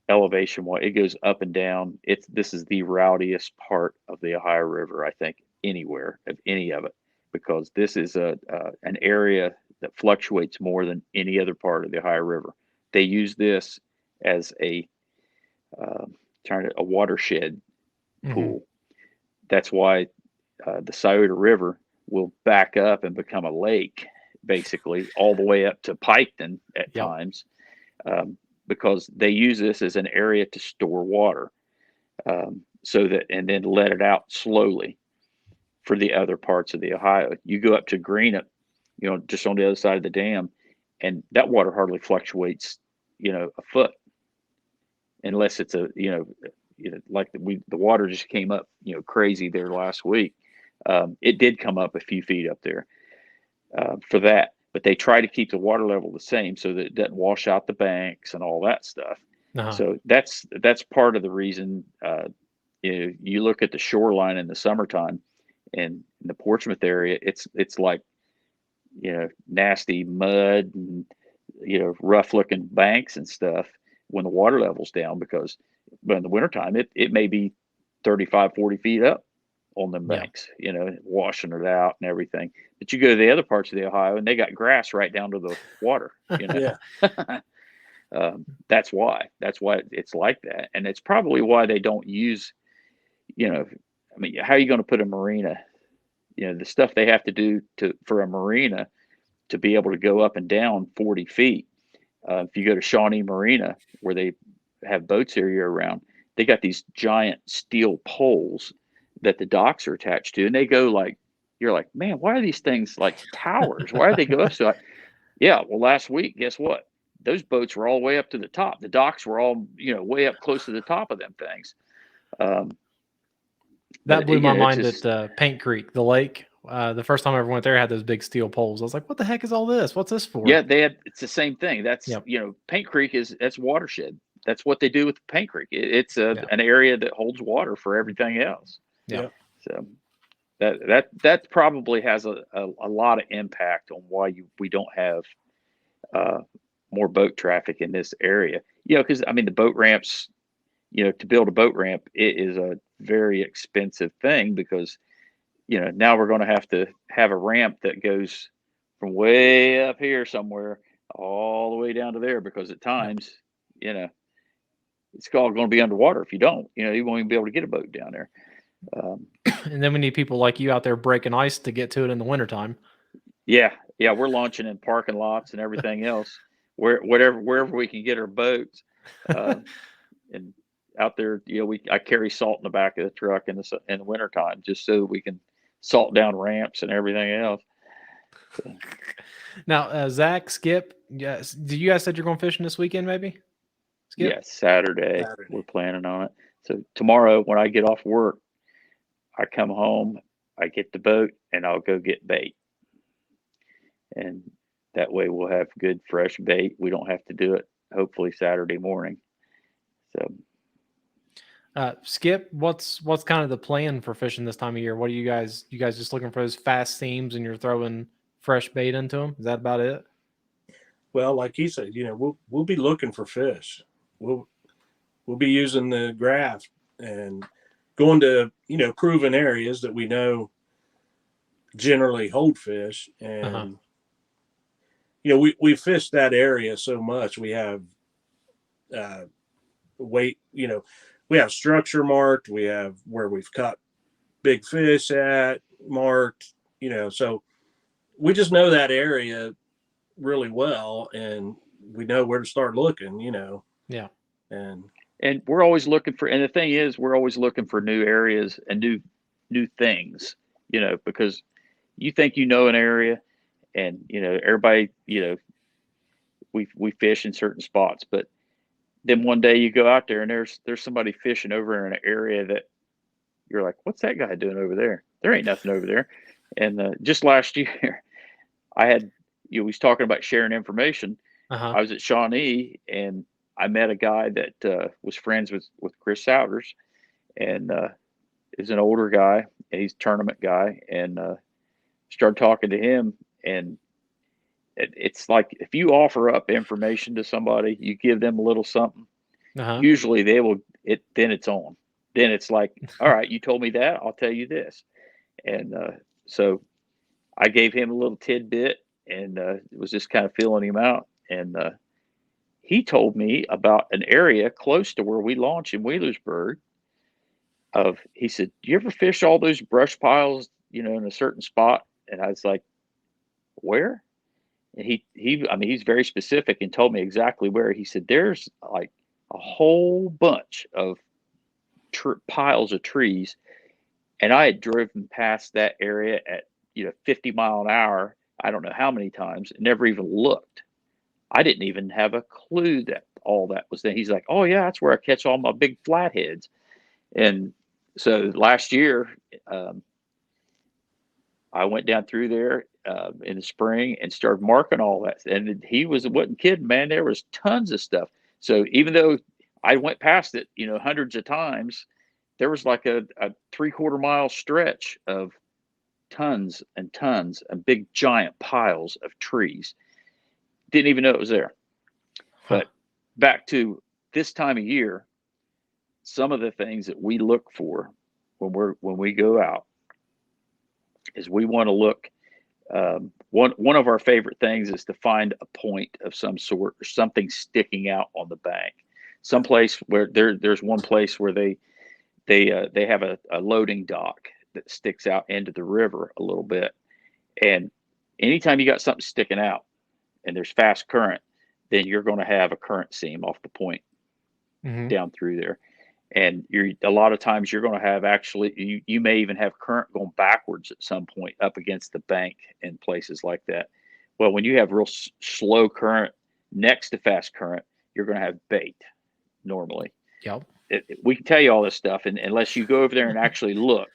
elevation wise. It goes up and down. This is the rowdiest part of the Ohio River, I think, anywhere of any of it, because this is an area that fluctuates more than any other part of the Ohio River. They use this as a watershed pool. That's why the Scioto River will back up and become a lake, basically, all the way up to Piketon at times, because they use this as an area to store water, and then let it out slowly for the other parts of the Ohio. You go up to Greenup, just on the other side of the dam, and that water hardly fluctuates, a foot, unless it's like the water just came up, crazy there last week. It did come up a few feet up there for that, but they try to keep the water level the same so that it doesn't wash out the banks and all that stuff. So that's part of the reason. You look at the shoreline in the summertime, and in the Portsmouth area, it's like, nasty mud and, rough looking banks and stuff when the water level's down, because in the wintertime, it may be 35, 40 feet up on them banks, washing it out and everything. But you go to the other parts of the Ohio and they got grass right down to the water, That's why it's like that. And it's probably why they don't use, how are you going to put a marina, the stuff they have to do for a marina to be able to go up and down 40 feet. If you go to Shawnee Marina, where they have boats here year round, they got these giant steel poles that the docks are attached to, and they go like, you're like, man, why are these things like towers? Why do they go up so high? Yeah, well, last week, guess what? Those boats were all way up to the top. The docks were all, way up close to the top of them things. That blew my mind at Paint Creek, the lake. The first time I ever went there, had those big steel poles. I was like, what the heck is all this? What's this for? Yeah, it's the same thing. That's, Paint Creek that's watershed. That's what they do with Paint Creek. It's an area that holds water for everything else. Yeah. So that probably has a lot of impact on why we don't have more boat traffic in this area. Because the boat ramps, to build a boat ramp, it is a very expensive thing, because now we're going to have a ramp that goes from way up here somewhere all the way down to there, because at times, it's all going to be underwater. If you don't, you won't even be able to get a boat down there. And then we need people like you out there breaking ice to get to it in the wintertime. Yeah. We're launching in parking lots and everything else, wherever we can get our boats. And out there, I carry salt in the back of the truck in the wintertime, just so we can salt down ramps and everything else. So. Now, Zach, Skip, yes, did you guys said you're going fishing this weekend, maybe? Skip? Yeah, Saturday. We're planning on it. So tomorrow, when I get off work, I come home, I get the boat, and I'll go get bait. And that way we'll have good, fresh bait. We don't have to do it, hopefully, Saturday morning. So, Skip, what's kind of the plan for fishing this time of year? What are you guys just looking for those fast seams and you're throwing fresh bait into them? Is that about it? Well, like he said, we'll be looking for fish. We'll be using the graph and going to, proven areas that we know generally hold fish. And, we fished that area so much. We have weight, we have structure marked. We have where we've caught big fish at marked, so we just know that area really well, and we know where to start looking, Yeah. And we're always looking for, and the thing is, we're always looking for new areas and new things, because you think an area, and everybody, we fish in certain spots, but then one day you go out there and there's somebody fishing over in an area that you're like, what's that guy doing over there? There ain't nothing over there. And just last year, I had, we was talking about sharing information. I was at Shawnee and I met a guy that was friends with Chris Souders, and is an older guy, and he's a tournament guy, and started talking to him. And it's like, if you offer up information to somebody, you give them a little something, usually they will, then it's on. Then it's like, all right, you told me that, I'll tell you this. And so I gave him a little tidbit, and it was just kind of feeling him out. And he told me about an area close to where we launch in Wheelersburg. He said, do you ever fish all those brush piles, in a certain spot? And I was like, where? And he's very specific and told me exactly where. He said, there's like a whole bunch of piles of trees. And I had driven past that area at, 50 mile an hour. I don't know how many times, never even looked. I didn't even have a clue that all that was there. He's like, oh yeah, that's where I catch all my big flatheads. And so last year, I went down through there in the spring and started marking all that. And he wasn't kidding, man. There was tons of stuff. So even though I went past it, hundreds of times, there was like a 3/4 mile stretch of tons and tons of big giant piles of trees. Didn't even know it was there. But back to this time of year, some of the things that we look for when we go out is we want to look. One of our favorite things is to find a point of some sort or something sticking out on the bank. Someplace where there's one place where they have a loading dock that sticks out into the river a little bit. And anytime you got something sticking out and there's fast current, then you're going to have a current seam off the point down through there. And a lot of times you're going to have you may even have current going backwards at some point up against the bank in places like that. Well, when you have real slow current next to fast current, you're going to have bait normally. Yep. We can tell you all this stuff, and unless you go over there and actually look,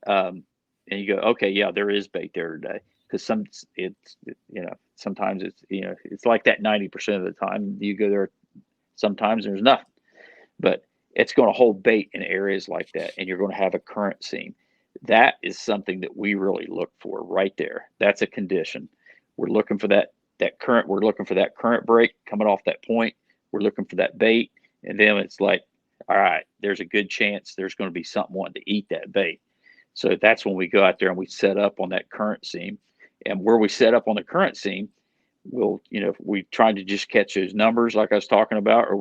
and you go, okay, yeah, there is bait there today. Because sometimes it's like that 90% of the time you go there. Sometimes there's nothing, but it's going to hold bait in areas like that, and you're going to have a current seam. That is something that we really look for right there. That's a condition. We're looking for that current. We're looking for that current break coming off that point. We're looking for that bait, and then it's like, all right, there's a good chance there's going to be something wanting to eat that bait. So that's when we go out there and we set up on that current seam. And where we set up on the current seam, we trying to just catch those numbers like I was talking about, or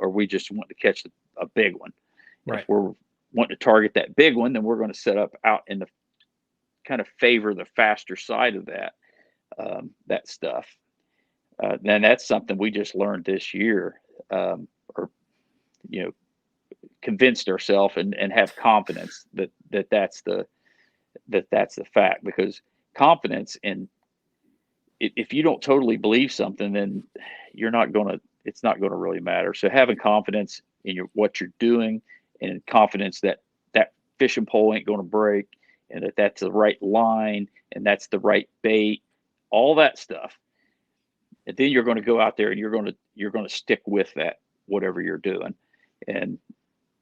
we just want to catch a big one. Right. If we're wanting to target that big one, then we're going to set up out in the kind of favor the faster side of that stuff. Then that's something we just learned this year, convinced ourselves and have confidence that's the fact, because confidence in if you don't totally believe something, then it's not going to really matter. So having confidence in what you're doing, and confidence that fishing pole ain't going to break, and that's the right line, and that's the right bait, all that stuff. And then you're going to go out there and you're going to stick with that, whatever you're doing. And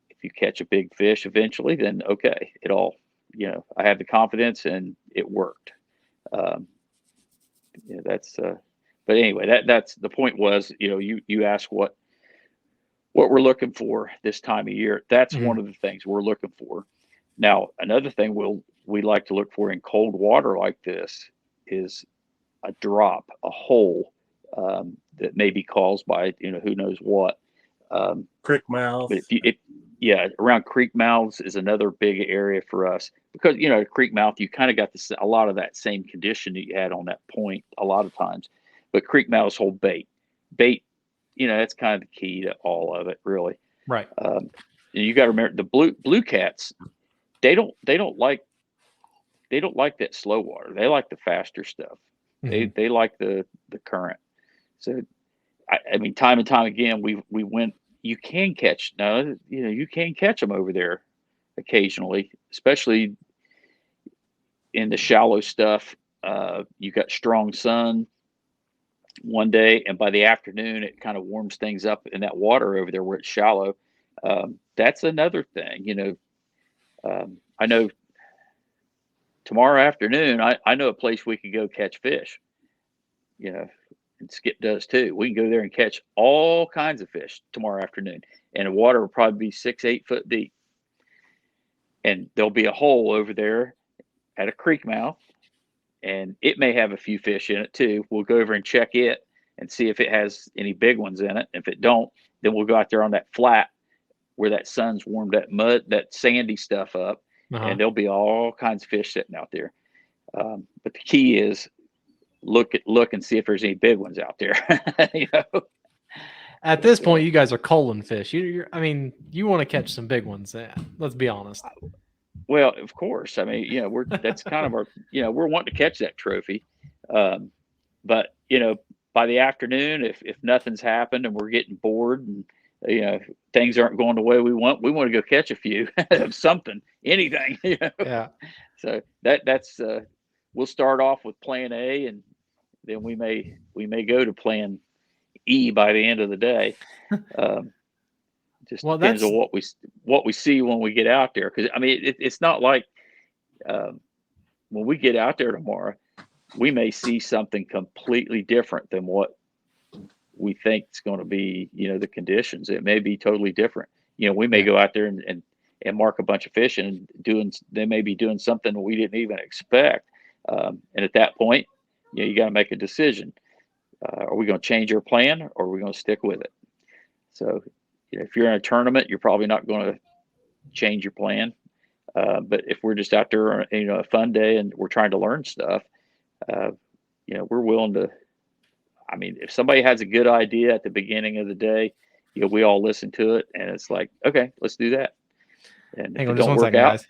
if you catch a big fish eventually, then okay, I have the confidence and it worked. But anyway, that's the point was, you asked what we're looking for this time of year. That's one of the things we're looking for. Now, another thing we like to look for in cold water like this is a drop, a hole that may be caused by, who knows what. Creek mouth. But around creek mouths is another big area for us, because creek mouth, you kind of got a lot of that same condition that you had on that point a lot of times. But creek mouths hold bait. That's kind of the key to all of it, really. Right. You got to remember the blue cats. They don't like that slow water. They like the faster stuff. They like the current. So I mean, time and time again, we went. You can catch them over there occasionally, especially in the shallow stuff. You got strong sun one day, and by the afternoon, it kind of warms things up in that water over there where it's shallow. That's another thing, I know tomorrow afternoon, I know a place we can go catch fish, and Skip does too. We can go there and catch all kinds of fish tomorrow afternoon, and the water will probably be 6-8 foot deep. And there'll be a hole over there at a creek mouth, and it may have a few fish in it too. We'll go over and check it and see if it has any big ones in it. If it don't, then we'll go out there on that flat where that sun's warmed that sandy stuff up, and there'll be all kinds of fish sitting out there. But the key is look and see if there's any big ones out there. At this point, you guys are culling fish. You want to catch some big ones. Let's be honest. Well, of course. I mean, that's kind of our, we're wanting to catch that trophy. But by the afternoon, if nothing's happened and we're getting bored and things aren't going the way we want to go catch a few of something, anything. Yeah. So that's we'll start off with plan A, and then we may go to plan E by the end of the day. Just depends on what we see when we get out there. Because I mean, it's not like when we get out there tomorrow, we may see something completely different than what we think it's going to be. The conditions. It may be totally different. We may go out there and mark a bunch of fish, and they may be doing something we didn't even expect. And at that point, you got to make a decision. Are we going to change our plan, or are we going to stick with it? So, if you're in a tournament, you're probably not going to change your plan. But if we're just out there, a fun day, and we're trying to learn stuff, we're willing to. I mean, if somebody has a good idea at the beginning of the day, we all listen to it, and it's like, okay, let's do that. And Hang if on it just don't one work second, out, guys.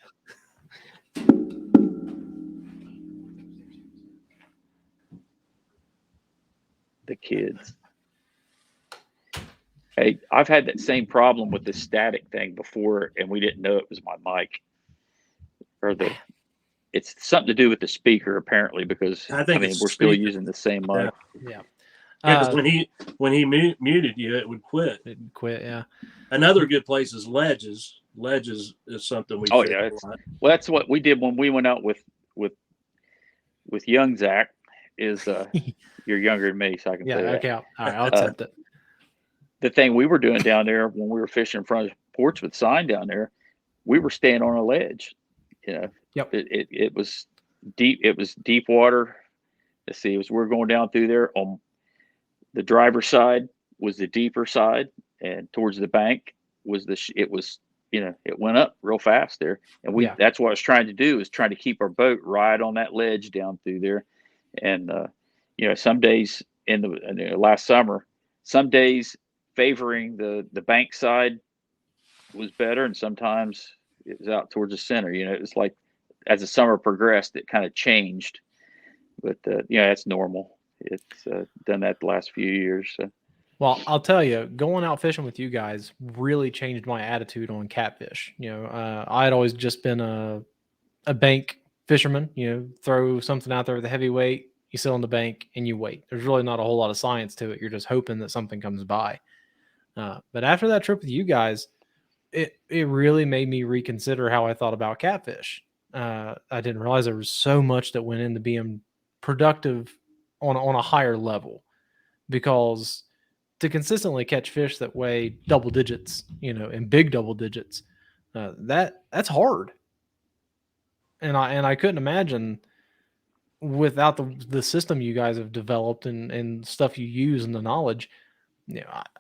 the kids. Hey, I've had that same problem with the static thing before, and we didn't know it was my mic or it's something to do with the speaker, apparently, because I think it's we're still speaker. using the same mic. Yeah. Because when he muted you, it would quit. It quit. Yeah. Another good place is ledges. Ledges is something we. Oh yeah, well, that's what we did when we went out with young Zach. Is you're younger than me, so I can say that. Okay. All right, I'll accept it. The thing we were doing down there when we were fishing in front of Portsmouth sign down there, we were staying on a ledge. Yep. It was deep. It was deep water. Let's see. We're going down through there. On the driver's side was the deeper side, and towards the bank was it went up real fast there. And that's what I was trying to do, is trying to keep our boat right on that ledge down through there. And some days in the last summer, some days favoring the bank side was better, and sometimes it was out towards the center. It was like, as the summer progressed, it kind of changed. But that's normal. It's done that the last few years. So. Well, I'll tell you, going out fishing with you guys really changed my attitude on catfish. I had always just been a bank fisherman. Throw something out there with a heavy weight, you sit on the bank and you wait. There's really not a whole lot of science to it. You're just hoping that something comes by. But after that trip with you guys, it really made me reconsider how I thought about catfish. I didn't realize there was so much that went into being productive on a higher level, because to consistently catch fish that weigh double digits, in big double digits, that's hard. And I couldn't imagine, without the system you guys have developed and stuff you use and the knowledge,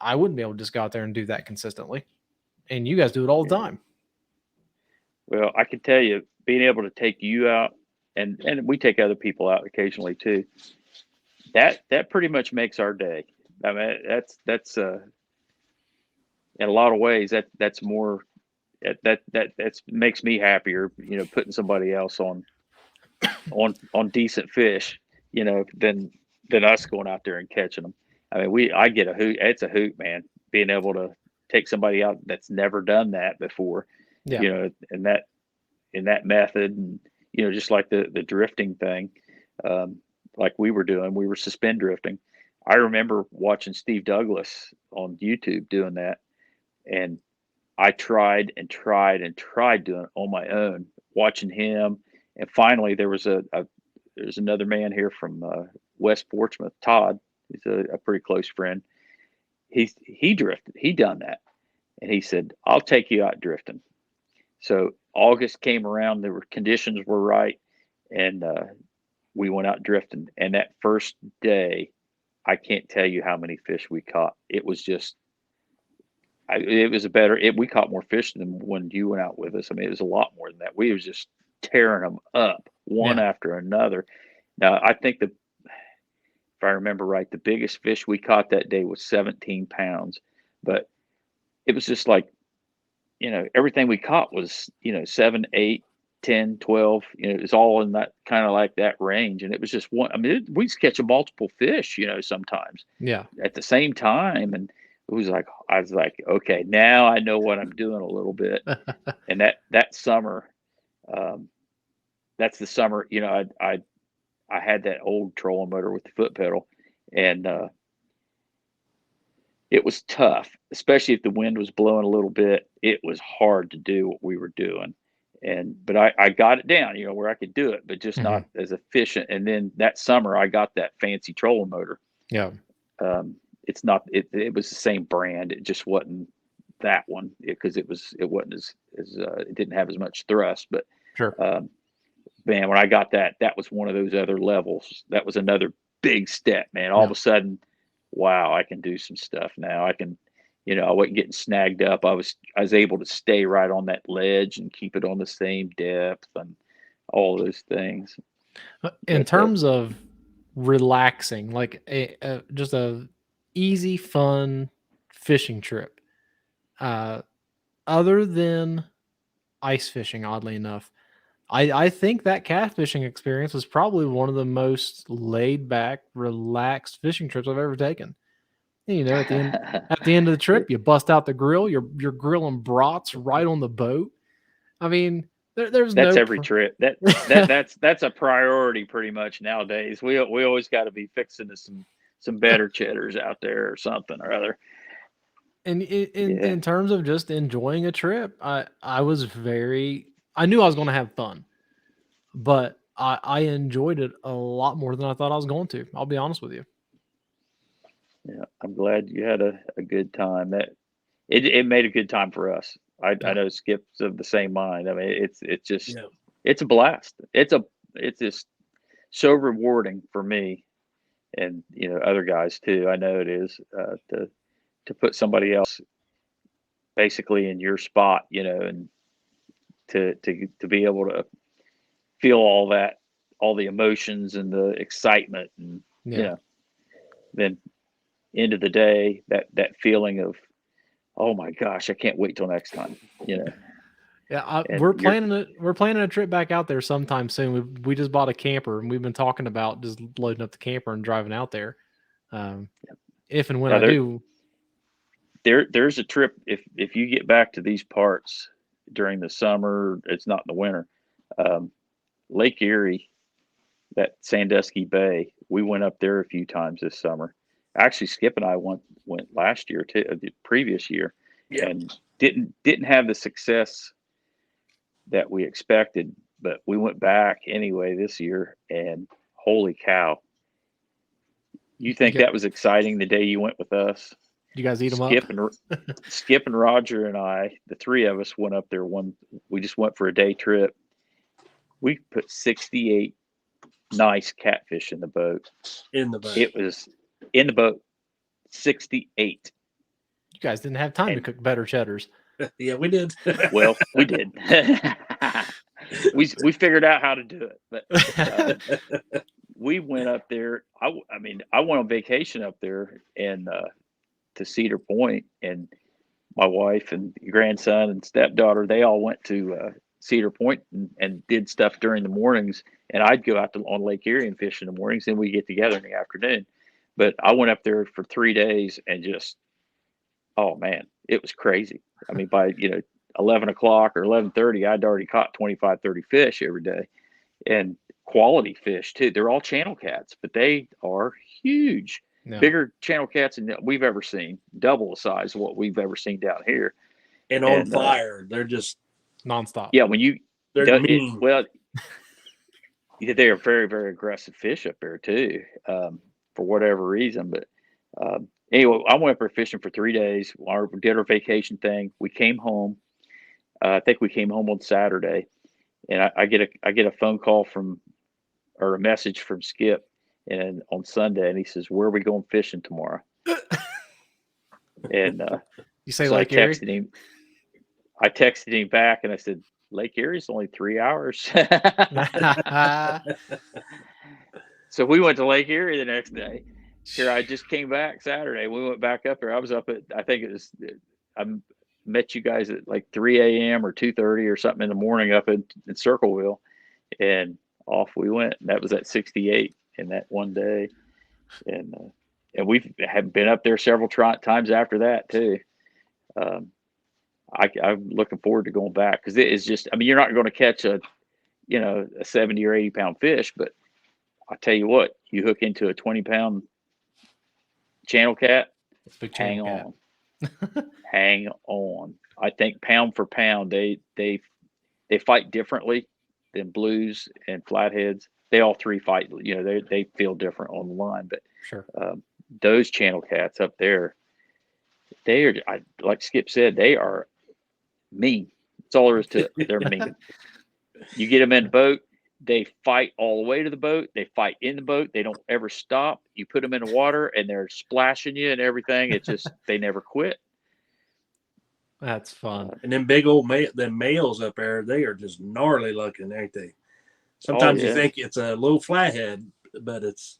I wouldn't be able to just go out there and do that consistently. And you guys do it all the time. Well, I can tell you, being able to take you out, and we take other people out occasionally too, that pretty much makes our day. I mean, that's in a lot of ways that's more that makes me happier, putting somebody else on decent fish, than us going out there and catching them. I mean, I get a hoot. It's a hoot, man, being able to take somebody out that's never done that before. In that method, and just like the drifting thing, like we were doing, we were suspend drifting. I remember watching Steve Douglas on YouTube doing that, and I tried and tried and tried doing it on my own, watching him. And finally, there was there's another man here from West Portsmouth, Todd. He's a pretty close friend. He drifted. He done that, and he said, "I'll take you out drifting." So August came around. The conditions were right, and we went out drifting. And that first day, I can't tell you how many fish we caught. It was just, we caught more fish than when you went out with us. I mean, it was a lot more than that. We was just tearing them up one after another. Now, I think if I remember right, the biggest fish we caught that day was 17 pounds. But it was just like, everything we caught was, 7, 8, 10, 12, it was all in that kind of like that range. And it was just one, we was catching multiple fish, sometimes Yeah. at the same time. And I was like, okay, now I know what I'm doing a little bit. And that summer, that's the summer, I had that old trolling motor with the foot pedal, and it was tough, especially if the wind was blowing a little bit. It was hard to do what we were doing. But I got it down, where I could do it, but just not as efficient. And then that summer I got that fancy trolling motor. Yeah. It's not, it was the same brand. It just wasn't that one because it wasn't as it didn't have as much thrust, but Sure. man, when I got that was one of those other levels. That was another big step, man. All of a sudden, wow, I can do some stuff now. I can, I wasn't getting snagged up. I was able to stay right on that ledge and keep it on the same depth and all those things. In terms of relaxing, like just a easy, fun fishing trip, other than ice fishing, oddly enough, I think that catfishing experience was probably one of the most laid back, relaxed fishing trips I've ever taken. And, at the end of the trip, you bust out the grill. You're grilling brats right on the boat. I mean, there's that's no every trip. That's a priority pretty much nowadays. We always got to be fixing to some better cheddars out there or something or other. And in terms of just enjoying a trip, I knew I was going to have fun, but I enjoyed it a lot more than I thought I was going to. I'll be honest with you. Yeah, I'm glad you had a good time. That it made a good time for us. I know Skip's of the same mind. I mean, it's just it's a blast. It's just so rewarding for me, and other guys too. I know it is to put somebody else basically in your spot, and to be able to feel all that, all the emotions and the excitement, and then end of the day, that feeling of, oh my gosh, I can't wait till next time. Yeah, we're planning a trip back out there sometime soon. We just bought a camper and we've been talking about just loading up the camper and driving out there. If and when I do. There's a trip if you get back to these parts during the summer, it's not in the winter. Lake Erie, that Sandusky Bay, we went up there a few times this summer. Actually, Skip and I went last year too, the previous year, and didn't have the success that we expected, but we went back anyway this year, and holy cow! You think that was exciting the day you went with us? You guys eat them up? Skip and Roger and I, the three of us went up there. We just went for a day trip. We put 68 nice catfish in the boat. It was in the boat, 68. You guys didn't have time to cook better cheddars. Yeah, we did. Well, we did. we figured out how to do it, but we went up there. I went on vacation up there and to Cedar Point, and my wife and grandson and stepdaughter, they all went to Cedar Point and did stuff during the mornings, and I'd go out on Lake Erie and fish in the mornings, and we get together in the afternoon. But I went up there for 3 days and just, oh man, it was crazy. I mean, by 11 o'clock or 11:30, I'd already caught 25, 30 fish every day, and quality fish too. They're all channel cats, but they are huge. No. Bigger channel cats than we've ever seen, double the size of what we've ever seen down here. And on fire, they're just nonstop. Yeah, when they're mean. They're very, very aggressive fish up there too, for whatever reason. But anyway, I went up there fishing for 3 days. We did our vacation thing. We came home. I think we came home on Saturday, and I get a phone call or a message from Skip. And on Sunday, and he says, "Where are we going fishing tomorrow?" And you say so Lake Erie? I texted him back, and I said, "Lake Erie's only 3 hours." So we went to Lake Erie the next day. Here, I just came back Saturday. We went back up there. I was up at, I think it was, met you guys at like 3 a.m. or 2:30 or something in the morning up in Circleville, and off we went. And that was at 68 in that one day, and we've have been up there several times after that too. I'm looking forward to going back because it is just. I mean, you're not going to catch a 70 or 80 pound fish, but I tell you what, you hook into a 20-pound channel cat, hang on. Hang on. I think pound for pound, they fight differently than blues and flatheads. They all three fight. They feel different on the line, but Sure. Those channel cats up there, they are like Skip said, they are mean. That's all there is to it. They're mean. You get them in the boat, they fight all the way to the boat. They fight in the boat. They don't ever stop. You put them in the water and they're splashing you and everything. It's just they never quit. That's fun. And them big old them males up there, they are just gnarly looking, ain't they? Sometimes you think it's a little flathead, but it's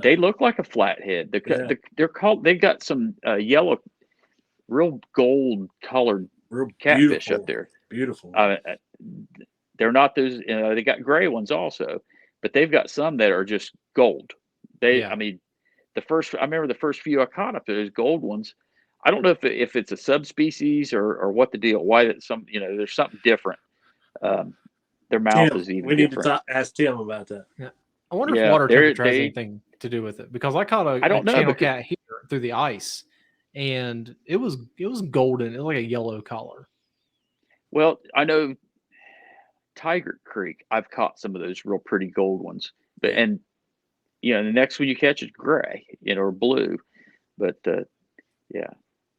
they look like a flathead. They're called. They've got some yellow, real gold colored catfish up there. Beautiful. They're not those. They got gray ones also, but they've got some that are just gold. I mean, I remember the first few I caught up there, those gold ones. I don't know if it's a subspecies or what the deal. Why that there's something different. Their mouth is even. We need to ask Tim about that. Yeah. I wonder if water temperature has anything to do with it, because I caught a channel cat here through the ice, and it was golden. It was like a yellow color. Well, I know Tiger Creek, I've caught some of those real pretty gold ones, but the next one you catch is gray, or blue, but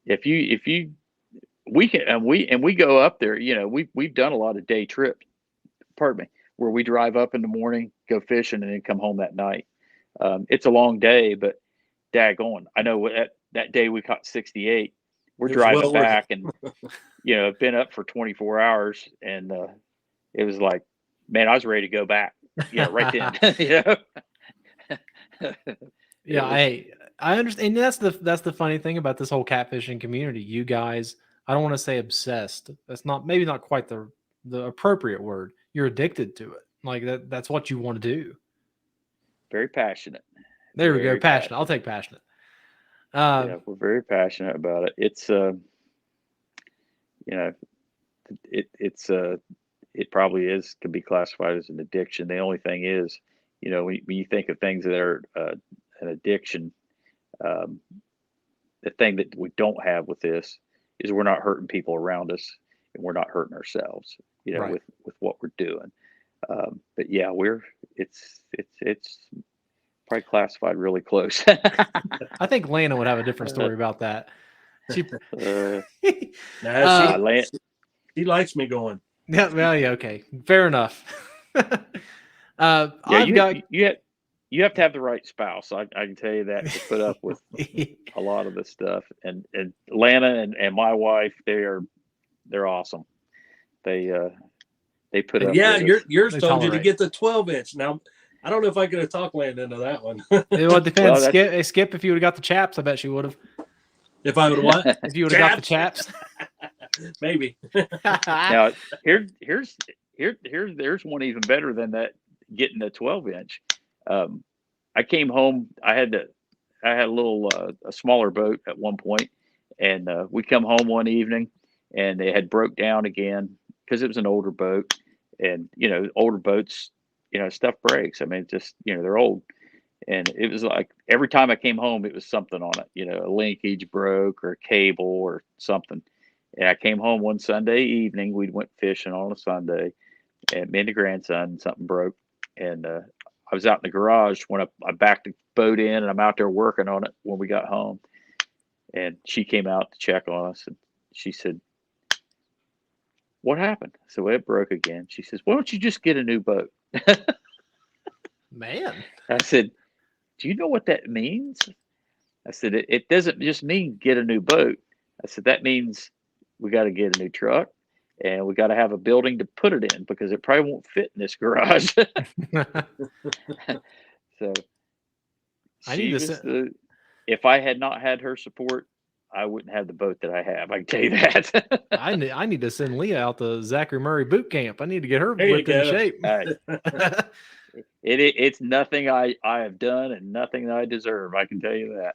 we go up there, we've done a lot of day trips, where we drive up in the morning, go fishing, and then come home that night. It's a long day, but daggone, I know that day we caught 68. We're driving back and, been up for 24 hours, and it was like, man, I was ready to go back. Right then. I understand. And that's the funny thing about this whole catfishing community. You guys, I don't want to say obsessed. That's maybe not quite the appropriate word. You're addicted to it. Like that's what you want to do. Very passionate. There we go. Passionate. I'll take passionate. We're very passionate about it. It's it probably could be classified as an addiction. The only thing is, when you think of things that are an addiction, the thing that we don't have with this is we're not hurting people around us, and we're not hurting ourselves, right. with what we're doing. But yeah, it's probably classified really close. I think Lana would have a different story about that. She likes me going. Yeah, well, yeah, okay, fair enough. You have to have the right spouse. I can tell you that, to put up with a lot of this stuff. And Lana and my wife, they're awesome. They put up. Yeah, yours told you to get the 12-inch. Now, I don't know if I could have talked Lana into that one. It would depend. Skip, if you would have got the chaps, I bet she would have. If I would have what? If you would have got the chaps. Maybe. Now here's one even better than that, getting a 12-inch. I came home. I had a little a smaller boat at one point, and we come home one evening, and they had broke down again because it was an older boat, and older boats, stuff breaks. I mean, just they're old, and it was like every time I came home, it was something on it. A linkage broke or a cable or something. And I came home one Sunday evening. We went fishing on a Sunday, and me and the grandson, something broke, and I was out in the garage when I backed the boat in, and I'm out there working on it when we got home. And she came out to check on us, and she said, "What happened?" So it broke again. She says, "Why don't you just get a new boat?" Man. I said, "Do you know what that means?" I said, it doesn't just mean get a new boat. I said, that means we got to get a new truck, and we got to have a building to put it in, because it probably won't fit in this garage. So if I had not had her support, I wouldn't have the boat that I have. I can tell you that. I need to send Leah out to Zachary Murray boot camp. I need to get her There you whipped in go. shape. It's nothing I have done and nothing that I deserve. I can tell you that.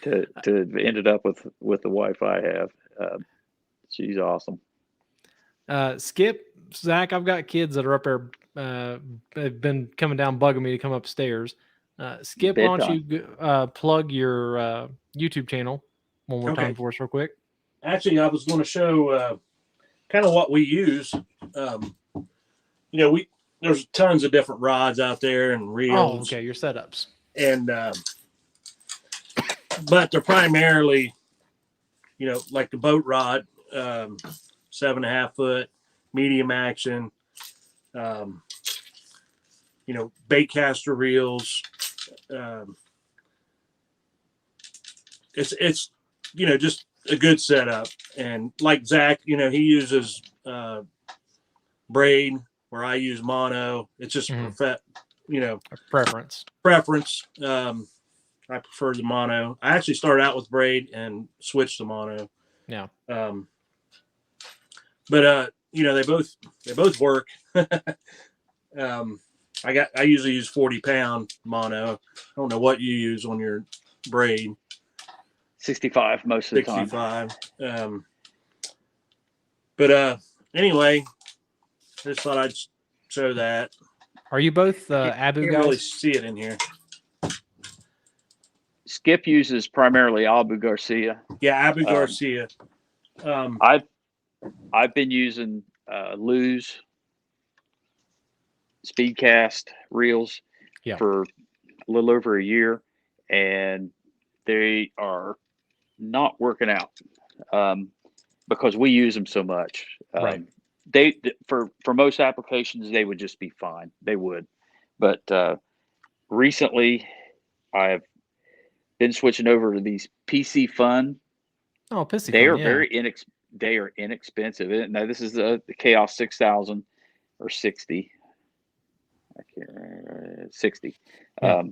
to ended up with the wife I have. She's awesome. Skip, Zach, I've got kids that are up there. Have been coming down bugging me to come upstairs. Skip, why don't you plug your YouTube channel one more time for us real quick? Actually, I was going to show kind of what we use. There's tons of different rods out there and reels. Oh, okay, your setups. And but they're primarily, like the boat rod, 7.5 foot, medium action, bait caster reels. It's just a good setup. And like Zach, he uses braid where I use mono. It's just preference. I prefer the mono. I actually started out with braid and switched to mono. Yeah. But they both work. I usually use 40-pound mono. I don't know what you use on your braid. 65 most of the time. 65. But anyway, I just thought I'd show that. Are you both Abu guys? Can't really see it in here. Skip uses primarily Abu Garcia. Yeah, Abu Garcia. I've been using Lew's Speedcast reels for a little over a year, and they are not working out because we use them so much. Right. They for most applications they would just be fine. They would, but recently I've been switching over to these PC Fun. Oh, PC they Fun, are very they are inexpensive. Now this is the Chaos 6000 or 60. I can't remember, 60. Yeah.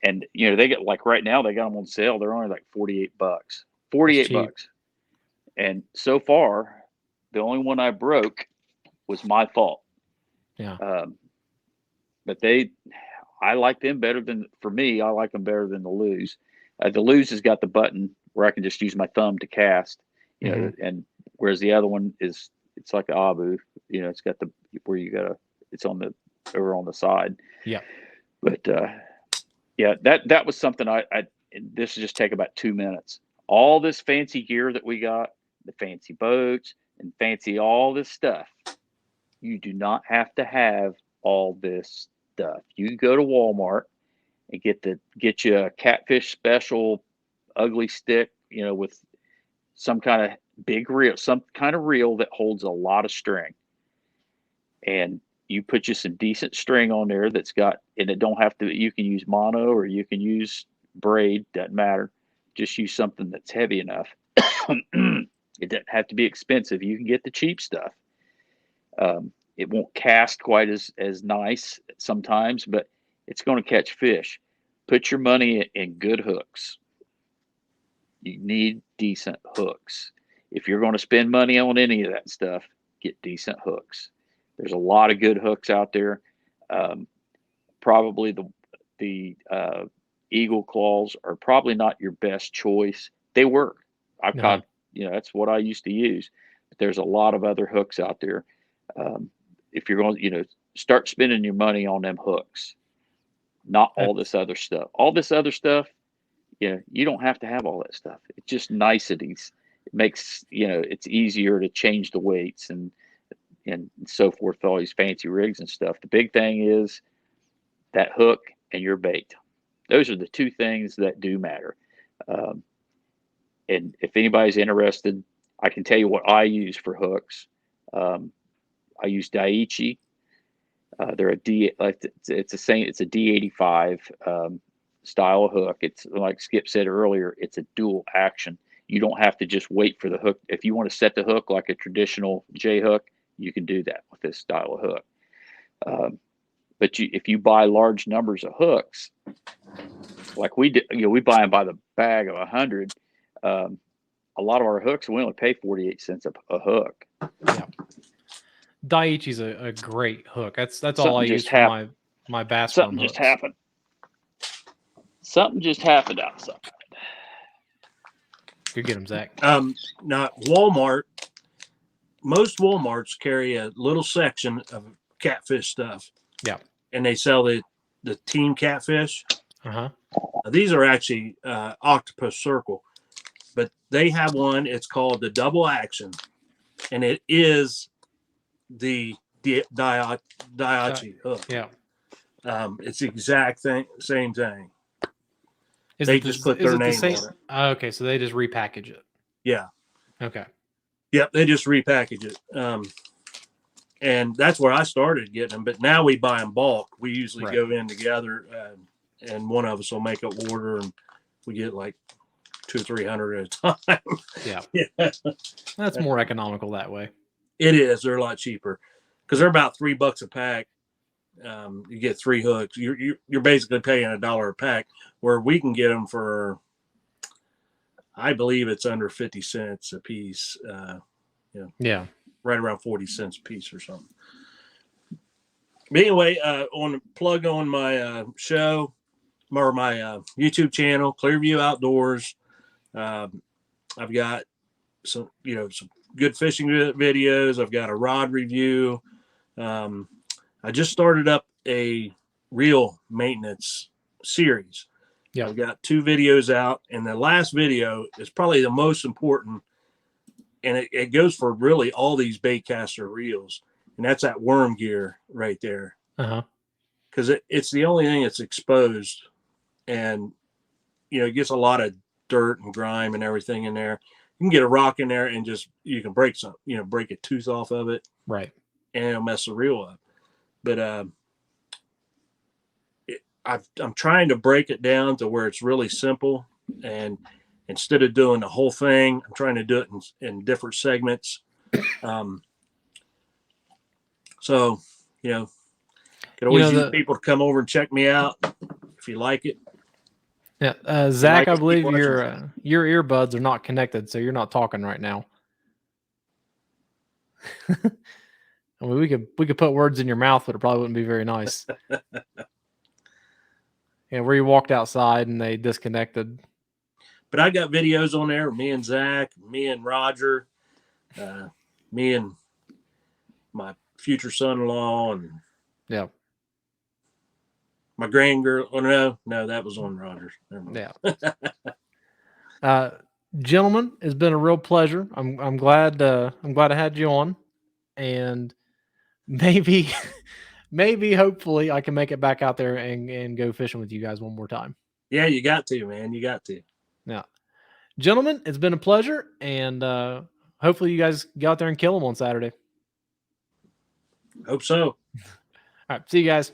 And they get, like, right now they got them on sale. They're only like $48. $48. And so far, the only one I broke was my fault. Yeah. But I like them better than, for me, I like them better than the Lew's. The Lew's has got the button where I can just use my thumb to cast, and whereas the other one it's like an Abu, it's got where you gotta, it's over on the side. Yeah. But that was something this will just take about 2 minutes. All this fancy gear that we got, the fancy boats and fancy all this stuff, you do not have to have all this stuff. You can go to Walmart and get you a Catfish special ugly stick, with some kind of big reel, some kind of reel that holds a lot of string. And you put you some decent string on there and it don't have to, you can use mono or you can use braid, doesn't matter. Just use something that's heavy enough. It doesn't have to be expensive. You can get the cheap stuff. It won't cast quite as nice sometimes, but it's going to catch fish. Put your money in good hooks. You need decent hooks. If you're going to spend money on any of that stuff, get decent hooks. There's a lot of good hooks out there. Probably the Eagle Claws are probably not your best choice. They work. I've got, that's what I used to use. But there's a lot of other hooks out there. If you're going, start spending your money on them hooks, not all this other stuff. All this other stuff, you don't have to have all that stuff. It's just niceties. It makes, it's easier to change the weights and so forth, all these fancy rigs and stuff. The big thing is that hook and your bait. Those are the two things that do matter. And if anybody's interested, I can tell you what I use for hooks. I use Daiichi. They're it's the same. It's a D85 style of hook. It's like Skip said earlier. It's a dual action. You don't have to just wait for the hook. If you want to set the hook like a traditional J hook, you can do that with this style of hook. But if you buy large numbers of hooks, like we did, we buy them by the bag of 100. a lot of our hooks, we only pay 48 cents a hook. Yeah. Daiichi's a great hook. That's all Something I use just for my bass worm Something just hooks. happened. Something just happened outside. Go get them, Zach. Now Walmart, most Walmarts carry a little section of catfish stuff. Yeah. And they sell the team catfish. Uh-huh. Now, these are actually octopus circle, but they have one. It's called the double action, and it is the Daiichi hook. Yeah. It's the exact same thing. Is They it just the, put is their it the name same? on it. Okay, so they just repackage it. Yeah. Okay. Yep, they just repackage it. And that's where I started getting them. But now we buy them bulk. We usually go in together, and one of us will make an order, and we get like 200 or 300 at a time. Yeah. That's more economical that way. It is. They're a lot cheaper because they're about $3 a pack. You get 3 hooks. You're basically paying $1 a pack, where we can get them for, I believe it's under 50 cents a piece. Yeah. Right around 40 cents a piece or something. But anyway, plug on my show or my YouTube channel, Clearview Outdoors. I've got some good fishing videos. I've got a rod review. I just started up a reel maintenance series. Yeah. I've got 2 videos out, and the last video is probably the most important. And it goes for really all these baitcaster reels. And that's that worm gear right there. Uh-huh. Because it's the only thing that's exposed. And, it gets a lot of dirt and grime and everything in there. You can get a rock in there and you can break break a tooth off of it. Right. And it'll mess the reel up. But I'm trying to break it down to where it's really simple. And instead of doing the whole thing, I'm trying to do it in different segments. So, could always use people to come over and check me out if you like it. Yeah. Zach, I believe your earbuds are not connected, so you're not talking right now. I mean, we could put words in your mouth, but it probably wouldn't be very nice. Yeah, where you walked outside and they disconnected. But I got videos on there, me and Zach, me and Roger, me and my future son-in-law, and yeah, my grandgirl. Oh no, that was on Roger's. Yeah. Gentlemen, it's been a real pleasure. I'm glad I had you on, and maybe hopefully I can make it back out there and go fishing with you guys one more time. Yeah, you got to, man. You got to. Yeah. Gentlemen, it's been a pleasure, and hopefully you guys go out there and kill them on Saturday. Hope so. All right. See you guys.